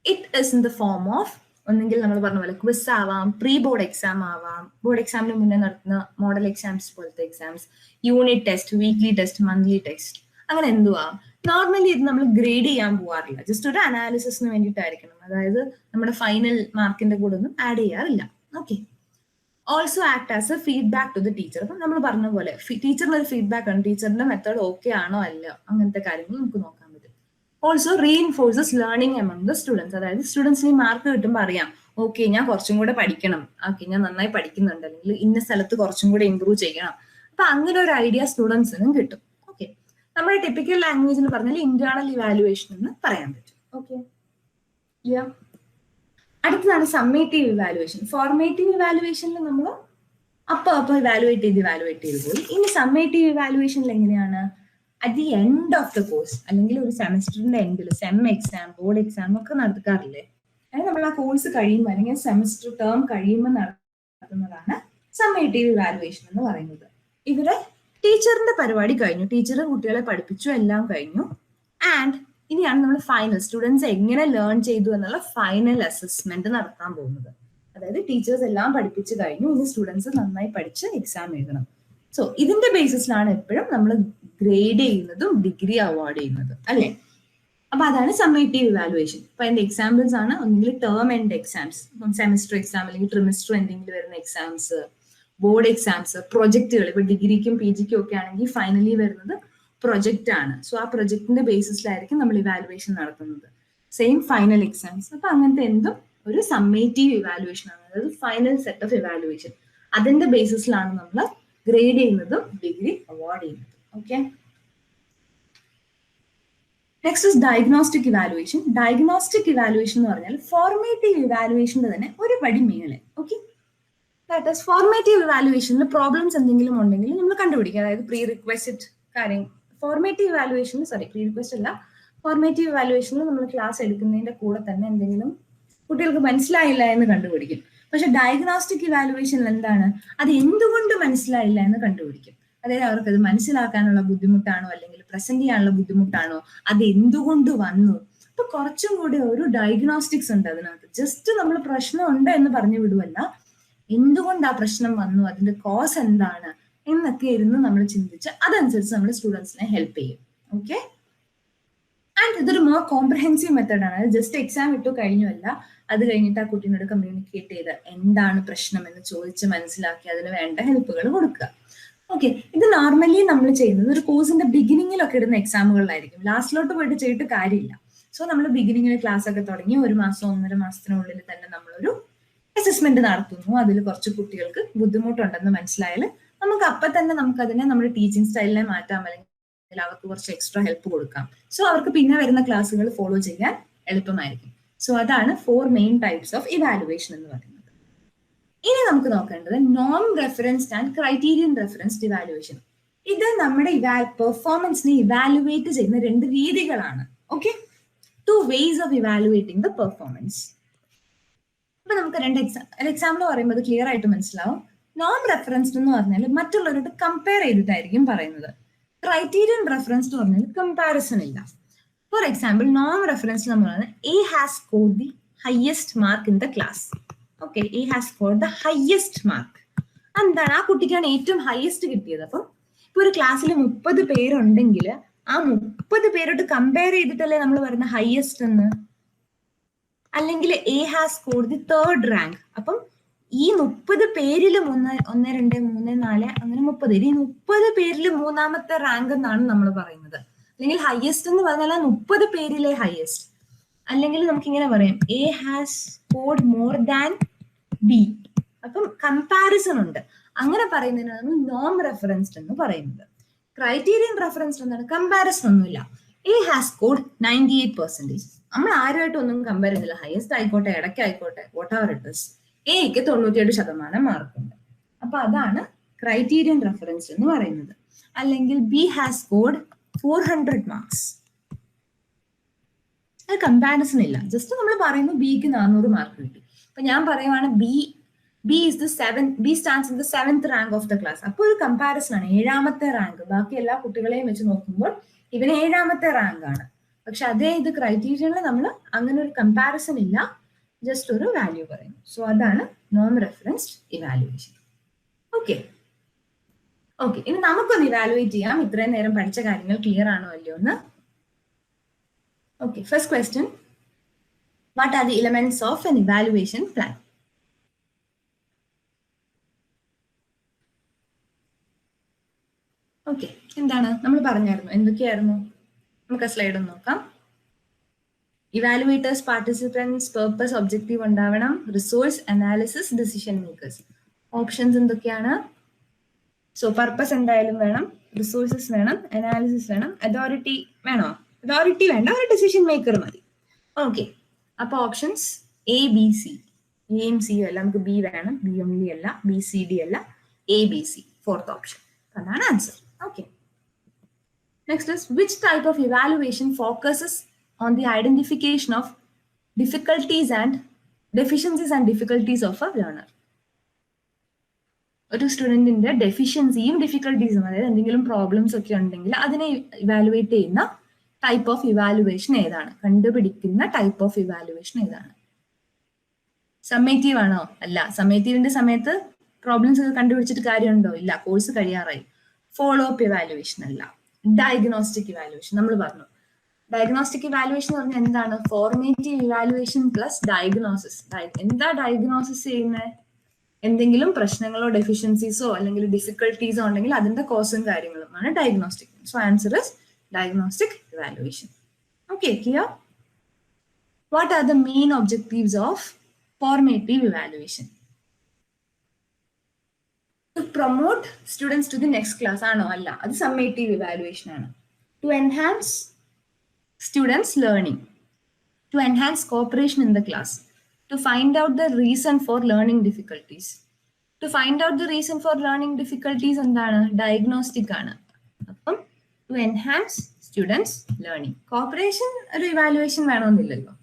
It is in the form of, ഒന്നെങ്കിൽ നമ്മൾ പറഞ്ഞ പോലെ ക്വിസ് ആവാം, പ്രീ ബോർഡ് എക്സാം ആവാം, ബോർഡ് എക്സാമിന് മുന്നേ നടത്തുന്ന മോഡൽ എക്സാംസ് പോലത്തെ exams, unit test, weekly test, monthly test, അങ്ങനെ എന്തുവാ. നോർമലി ഇത് നമ്മൾ ഗ്രേഡ് ചെയ്യാൻ പോകാറില്ല, ജസ്റ്റ് ഒരു അനാലിസിസിന് വേണ്ടിയിട്ടായിരിക്കണം. അതായത് നമ്മുടെ ഫൈനൽ മാർക്കിന്റെ കൂടെ ഒന്നും ആഡ് ചെയ്യാറില്ല. Okay, also act as a feedback to the teacher. അപ്പം നമ്മൾ പറഞ്ഞ പോലെ ടീച്ചറിന് ഒരു ഫീഡ്ബാക്ക് ആണ്, ടീച്ചറിന്റെ മെത്തേഡ് ഓക്കെ ആണോ അല്ലയോ, അങ്ങനത്തെ കാര്യങ്ങൾ നമുക്ക് നോക്കാൻ പറ്റും. Also reinforces learning among the students. അതായത് സ്റ്റുഡൻസിന് മാർക്ക് കിട്ടുമ്പോൾ അറിയാം, ഓക്കെ ഞാൻ കുറച്ചും കൂടെ പഠിക്കണം, ഓക്കെ ഞാൻ നന്നായി പഠിക്കുന്നുണ്ട്, അല്ലെങ്കിൽ ഇന്ന സ്ഥലത്ത് കുറച്ചും കൂടെ ഇമ്പ്രൂവ് ചെയ്യണം. അപ്പൊ അങ്ങനെ ഒരു ഐഡിയ സ്റ്റുഡൻസിനും കിട്ടും. ഓക്കെ, നമ്മുടെ ടിപ്പിക്കൽ ലാംഗ്വേജിൽ പറഞ്ഞാൽ ഇന്റേണൽ ഇവാലുവേഷൻ എന്ന് പറയാൻ പറ്റും. ഓക്കെ, അടുത്തതാണ് സമ്മേറ്റീവ് ഇവാലുവേഷൻ. ഫോർമേറ്റീവ് ഇവാലുവേഷനിൽ നമ്മൾ അപ്പൊ ഇവാലുവേറ്റ് ചെയ്ത് പോയി. ഇനി സമ്മേറ്റീവ് ഇവാലുവേഷനിൽ എങ്ങനെയാണ്? At the end of the course, അല്ലെങ്കിൽ ഒരു സെമസ്റ്ററിന്റെ എൻഡിൽ സെം എക്സാം, ബോർഡ് എക്സാം ഒക്കെ നടത്താറില്ലേ? അതായത് നമ്മൾ ആ കോഴ്സ് കഴിയുമ്പോൾ അല്ലെങ്കിൽ സെമസ്റ്റർ ടേം കഴിയുമ്പോൾ നടത്തുന്നതാണ് സമ്മേറ്റീവ് ഇവാലുവേഷൻ എന്ന് പറയുന്നത്. ഇവിടെ ടീച്ചറിന്റെ പരിപാടി കഴിഞ്ഞു, ടീച്ചർ കുട്ടികളെ പഠിപ്പിച്ചു, എല്ലാം കഴിഞ്ഞു. ആൻഡ് ഇനിയാണ് നമ്മൾ ഫൈനൽ, സ്റ്റുഡൻസ് എങ്ങനെ ലേൺ ചെയ്തു എന്നുള്ള ഫൈനൽ അസസ്മെന്റ് നടത്താൻ പോകുന്നത്. അതായത് ടീച്ചേഴ്സ് എല്ലാം പഠിപ്പിച്ചു കഴിഞ്ഞു, ഇനി സ്റ്റുഡൻസ് നന്നായി പഠിച്ച് എക്സാം എഴുതണം. സോ ഇതിന്റെ ബേസിസിലാണ് എപ്പോഴും നമ്മൾ ഗ്രേഡ് ചെയ്യുന്നതും ഡിഗ്രി അവാർഡ് ചെയ്യുന്നതും, അല്ലെ? അപ്പൊ അതാണ് സമ്മേറ്റീവ് ഇവാലുവേഷൻ. ഇപ്പൊ അതിന്റെ എക്സാമ്പിൾസ് ആണ്, ഒന്നെങ്കിൽ term end exams, semester exam അല്ലെങ്കിൽ ട്രിമിസ്റ്റർ എൻഡിങ്ങിൽ വരുന്ന എക്സാംസ്, ബോർഡ് എക്സാംസ്, പ്രൊജക്ടുകൾ. ഇപ്പൊ ഡിഗ്രിക്കും പി ജിക്കും ഒക്കെ ആണെങ്കിൽ ഫൈനലി വരുന്നത് പ്രൊജക്റ്റ് ആണ്. സോ ആ പ്രൊജക്ടിന്റെ ബേസിസിലായിരിക്കും നമ്മൾ ഇവാലുവേഷൻ നടത്തുന്നത്. Same final exams. അപ്പൊ അങ്ങനത്തെ എന്തും ഒരു സമ്മേറ്റീവ് ഇവാലുവേഷൻ ആണ്, അതായത് ഫൈനൽ സെറ്റ് ഓഫ് ഇവാലുവേഷൻ. അതിന്റെ ബേസിസിലാണ് നമ്മൾ ഗ്രേഡ് ചെയ്യുന്നതും ഡിഗ്രി അവാർഡ് ചെയ്യുന്നതും. Okay, next is diagnostic evaluation. Diagnostic evaluation എന്ന് പറഞ്ഞാൽ ഫോർമേറ്റീവ് ഇവാലുവേഷന്റെ തന്നെ ഒരു പടി മേലെ. ഓക്കെ, ദാറ്റ് ഈസ് ഫോർമേറ്റീവ് ഇവാലുവേഷനിൽ പ്രോബ്ലംസ് എന്തെങ്കിലും ഉണ്ടെങ്കിൽ നമ്മൾ കണ്ടുപിടിക്കുക. അതായത് പ്രീ റിക്വസ്റ്റ് കാര്യം ഫോർമേറ്റീവ് ഇവാലുവേഷനിൽ, പ്രീ റിക്വസ്റ്റ് അല്ല, ഫോർമേറ്റീവ് ഇവാലുവേഷനിൽ നമ്മൾ ക്ലാസ് എടുക്കുന്നതിന്റെ കൂടെ തന്നെ എന്തെങ്കിലും കുട്ടികൾക്ക് മനസ്സിലായില്ല എന്ന് കണ്ടുപിടിക്കും. പക്ഷെ ഡയഗ്നോസ്റ്റിക് ഇവാലുവേഷനിൽ എന്താണ്, അത് എന്തുകൊണ്ട് മനസ്സിലായില്ല എന്ന് കണ്ടുപിടിക്കും. അതായത് അവർക്കത് മനസ്സിലാക്കാനുള്ള ബുദ്ധിമുട്ടാണോ അല്ലെങ്കിൽ പ്രസന്റ് ചെയ്യാനുള്ള ബുദ്ധിമുട്ടാണോ, അത് എന്തുകൊണ്ട് വന്നു. അപ്പൊ കുറച്ചും കൂടി ഒരു ഡയഗ്നോസ്റ്റിക്സ് ഉണ്ട് അതിനകത്ത്. ജസ്റ്റ് നമ്മൾ പ്രശ്നം ഉണ്ട് എന്ന് പറഞ്ഞു വിടുവല്ല, എന്തുകൊണ്ട് ആ പ്രശ്നം വന്നു, അതിന്റെ കോസ് എന്താണ് എന്നൊക്കെ ഇരുന്ന് നമ്മൾ ചിന്തിച്ച് അതനുസരിച്ച് നമ്മൾ സ്റ്റുഡൻസിനെ ഹെൽപ്പ് ചെയ്യും. ഓക്കെ, ആൻഡ് ഇതൊരു മോർ കോംപ്രഹെൻസീവ് മെത്തേഡാണ്. അത് ജസ്റ്റ് എക്സാം ഇട്ടു കഴിഞ്ഞല്ല, അത് കഴിഞ്ഞിട്ട് ആ കുട്ടീനോട് കമ്മ്യൂണിക്കേറ്റ് ചെയ്ത് എന്താണ് പ്രശ്നം എന്ന് ചോദിച്ച് മനസ്സിലാക്കി അതിന് വേണ്ട ഹെൽപ്പുകൾ കൊടുക്കുക. ഓക്കെ, ഇത് നോർമലി നമ്മൾ ചെയ്യുന്നത് ഒരു കോഴ്സിന്റെ ബിഗിനിങ്ങിലൊക്കെ ഇടുന്ന എക്സാമുകളിലായിരിക്കും. ലാസ്റ്റിലോട്ട് പോയിട്ട് ചെയ്തിട്ട് കാര്യമില്ല. സോ നമ്മൾ ബിഗിനിങ്ങിൽ ക്ലാസ് ഒക്കെ തുടങ്ങി 1 മാസം 1.5 മാസത്തിനുള്ളിൽ തന്നെ നമ്മളൊരു അസസ്മെന്റ് നടത്തുന്നു. അതിൽ കുറച്ച് കുട്ടികൾക്ക് ബുദ്ധിമുട്ടുണ്ടെന്ന് മനസ്സിലായാൽ നമുക്ക് അപ്പം തന്നെ നമുക്കതിനെ നമ്മുടെ ടീച്ചിങ് സ്റ്റൈലിനെ മാറ്റാം, അല്ലെങ്കിൽ അവർക്ക് കുറച്ച് എക്സ്ട്രാ ഹെൽപ്പ് കൊടുക്കാം. സോ അവർക്ക് പിന്നെ വരുന്ന ക്ലാസ്സുകൾ ഫോളോ ചെയ്യാൻ എളുപ്പമായിരിക്കും. സോ അതാണ് 4 മെയിൻ ടൈപ്സ് ഓഫ് ഇവാലുവേഷൻ എന്ന് പറയുന്നത്. ഇനി നമുക്ക് നോക്കേണ്ടത് നോം referenced and criterion referenced evaluation. ഇത് നമ്മുടെ പെർഫോമൻസിനെ ഇവാലുവേറ്റ് ചെയ്യുന്ന 2 രീതികളാണ്. Okay, 2 ways of evaluating the performance. അപ്പൊ നമുക്ക് 2 എക്സാമ്പിൾ പറയുമ്പോൾ അത് ക്ലിയർ ആയിട്ട് മനസ്സിലാവും. നോം റെഫറൻസ്ഡ് എന്ന് പറഞ്ഞാൽ മറ്റുള്ളവരോട് കമ്പയർ ചെയ്തിട്ടായിരിക്കും പറയുന്നത്. ക്രൈറ്റീരിയൻ റെഫറൻസ് എന്ന് പറഞ്ഞാൽ കമ്പാരിസൺ ഇല്ല. ഫോർ എക്സാമ്പിൾ, നോം റെഫറൻസ് നമ്മൾ പറയുന്നത് A has scored the highest mark in the class. Okay, A has scored the highest mark. എന്താണ്, ആ കുട്ടിക്കാണ് ഏറ്റവും ഹയസ്റ്റ് കിട്ടിയത്. അപ്പം ഇപ്പൊ ഒരു ക്ലാസ്സിൽ 30 പേരുണ്ടെങ്കിൽ ആ 30 പേരോട് കമ്പയർ ചെയ്തിട്ടല്ലേ നമ്മൾ പറയുന്ന ഹയസ്റ്റ് എന്ന്. അല്ലെങ്കിൽ A has scored the 3rd rank. അപ്പം ഈ 30 പേരിൽ 1, 2, 3, 4 അങ്ങനെ 30, ഈ 30 പേരിൽ 3ാമത്തെ റാങ്ക് എന്നാണ് നമ്മൾ പറയുന്നത്. അല്ലെങ്കിൽ ഹയസ്റ്റ് എന്ന് പറഞ്ഞാൽ 30 പേരിലെ ഹയസ്റ്റ്. അല്ലെങ്കിൽ നമുക്ക് ഇങ്ങനെ പറയാം, A has scored more than B. അപ്പം കമ്പാരിസൺ ഉണ്ട്. അങ്ങനെ പറയുന്നതിനാണ് നോം റെഫറൻസ്ഡ് എന്ന് പറയുന്നത്. ക്രൈറ്റീരിയൻ റെഫറൻസ്ഡ് എന്താണ്, കമ്പാരിസൺ ഒന്നുമില്ല. A has scored 98%. നമ്മൾ ആരുമായിട്ട് ഒന്നും കമ്പയർ ചെയ്യുന്നില്ല. ഹയസ്റ്റ് ആയിക്കോട്ടെ, ഇടയ്ക്കായിക്കോട്ടെ, വാട്ട് എവർ ഇറ്റ് ഇസ്, എക്ക് 97% മാർക്കുണ്ട്. അപ്പൊ അതാണ് ക്രൈറ്റീരിയൻ റെഫറൻസ് എന്ന് പറയുന്നത്. അല്ലെങ്കിൽ ബി ഹാസ് സ്കോർഡ് 400 മാർക്സ്. അത് കമ്പാരിസൺ ഇല്ല. ജസ്റ്റ് നമ്മൾ പറയുന്നു ബിക്ക് 400 മാർക്ക് കിട്ടി. അപ്പൊ ഞാൻ പറയുവാണ് B stands in the 7th rank of the class. അപ്പോൾ ഒരു കമ്പാരിസൺ ആണ്, 7ാമത്തെ റാങ്ക്. ബാക്കി എല്ലാ കുട്ടികളെയും വെച്ച് നോക്കുമ്പോൾ ഇവന് 7ാമത്തെ റാങ്ക് ആണ്. പക്ഷെ അതേ ഇത് ക്രൈറ്റീരിയനിൽ നമ്മൾ അങ്ങനെ ഒരു കമ്പാരിസൺ ഇല്ല, ജസ്റ്റ് ഒരു വാല്യൂ പറയുന്നു. സോ അതാണ് നോം റെഫറൻസ്ഡ് ഇവാലുവേഷൻ. ഓക്കെ, ഇനി നമുക്കൊന്ന് ഇവാലുവേറ്റ് ചെയ്യാം. ഇത്രയും നേരം പഠിച്ച കാര്യങ്ങൾ ക്ലിയർ ആണോ അല്ലയോ എന്ന്. Okay, first question, what are the elements of N evaluation plan? Okay, എന്താണ് നമ്മൾ പറഞ്ഞായിരുന്നു, എന്തൊക്കെയായിരുന്നു? നമുക്ക് ആ സ്ലൈഡ് ഒന്ന് നോക്കാം. ഇവാലുവേറ്റേഴ്സ്, പാർട്ടിസിപ്പൻസ്, പർപ്പസ്, ഒബ്ജക്റ്റീവ് ഉണ്ടാവണം, resource, analysis, decision makers. Options എന്തൊക്കെയാണ്? സോ പർപ്പസ് എന്തായാലും വേണം, റിസോഴ്സസ് വേണം, അനാലിസിസ് വേണം, അതോറിറ്റി വേണോ? അതോറിറ്റി വേണ്ട, ഒരു ഡിസിഷൻ മേക്കർ മതി. ഓക്കെ, അപ്പൊ ഓപ്ഷൻസ് എ, ബി, സി. എയും സിയും അല്ല, നമുക്ക് ബി വേണം. ബി ഓൺലി അല്ല, ബി, സി, ഡി അല്ല, A, B, C, 4th option. അതാണ് answer. Okay, next is which type of evaluation focuses on the identification of difficulties and deficiencies and difficulties of a learner. ഒരു സ്റ്റുഡന്റിന്റെ ഡെഫിഷ്യൻസിയും ഡിഫിക്കൽട്ടീസും, അതായത് എന്തെങ്കിലും problems ഒക്കെ ഉണ്ടെങ്കിൽ അതിനെ evaluate ചെയ്യുന്ന type of evaluation ഏതാണ്? കണ്ടുപിടിക്കുന്ന ടൈപ്പ് ഓഫ് ഇവാലുവേഷൻ ഏതാണ്? സമ്മേറ്റീവ് ആണോ? അല്ല. സമ്മേറ്റീവിന്റെ സമയത്ത് പ്രോബ്ലംസ് ഒക്കെ കണ്ടുപിടിച്ചിട്ട് കാര്യമുണ്ടോ? ഇല്ല, കോഴ്സ് കഴിയാറായി. ഫോളോ അപ്പ് ഇവാലുവേഷൻ അല്ല. ഡയഗ്നോസ്റ്റിക് ഇവാലുവേഷൻ നമ്മൾ പറഞ്ഞു. ഡയഗ്നോസ്റ്റിക് ഇവാലുവേഷൻ എന്ന് പറഞ്ഞാൽ എന്താണ്? Formative evaluation plus diagnosis. എന്താ ഡയഗ്നോസിസ് ചെയ്യുന്നത്? എന്തെങ്കിലും പ്രശ്നങ്ങളോ ഡെഫിഷ്യൻസീസോ അല്ലെങ്കിൽ ഡിഫിക്കൽട്ടീസോ ഉണ്ടെങ്കിൽ അതിന്റെ കോസും കാര്യങ്ങളുമാണ് diagnostic. So answer is diagnostic evaluation. Okay, clear? What are the main objectives of formative evaluation? To promote students to the next class ആണോ? അല്ല, അത് സമ്മേറ്റീവ് ഇവാലുവേഷൻ ആണ്. To enhance students' learning, to enhance cooperation in the class, to find out the reason for learning difficulties. To find out the reason for learning difficulties എന്താണ്? Diagnostic ആണ്. അപ്പം to enhance students' learning. Cooperation ഒരു ഇവാലുവേഷൻ വേണമെന്നില്ലല്ലോ.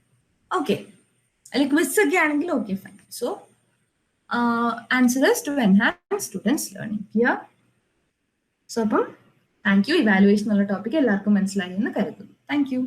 Okay, അല്ലെങ്കിൽ quiz ഒക്കെ ആണെങ്കിൽ okay fine. So answers to enhance students learning. Clear? So അപ്പം താങ്ക് യു. ഇവാലുവേഷൻ എന്നുള്ള ടോപ്പിക് എല്ലാവർക്കും മനസ്സിലായി എന്ന് കരുതുന്നു. Thank U.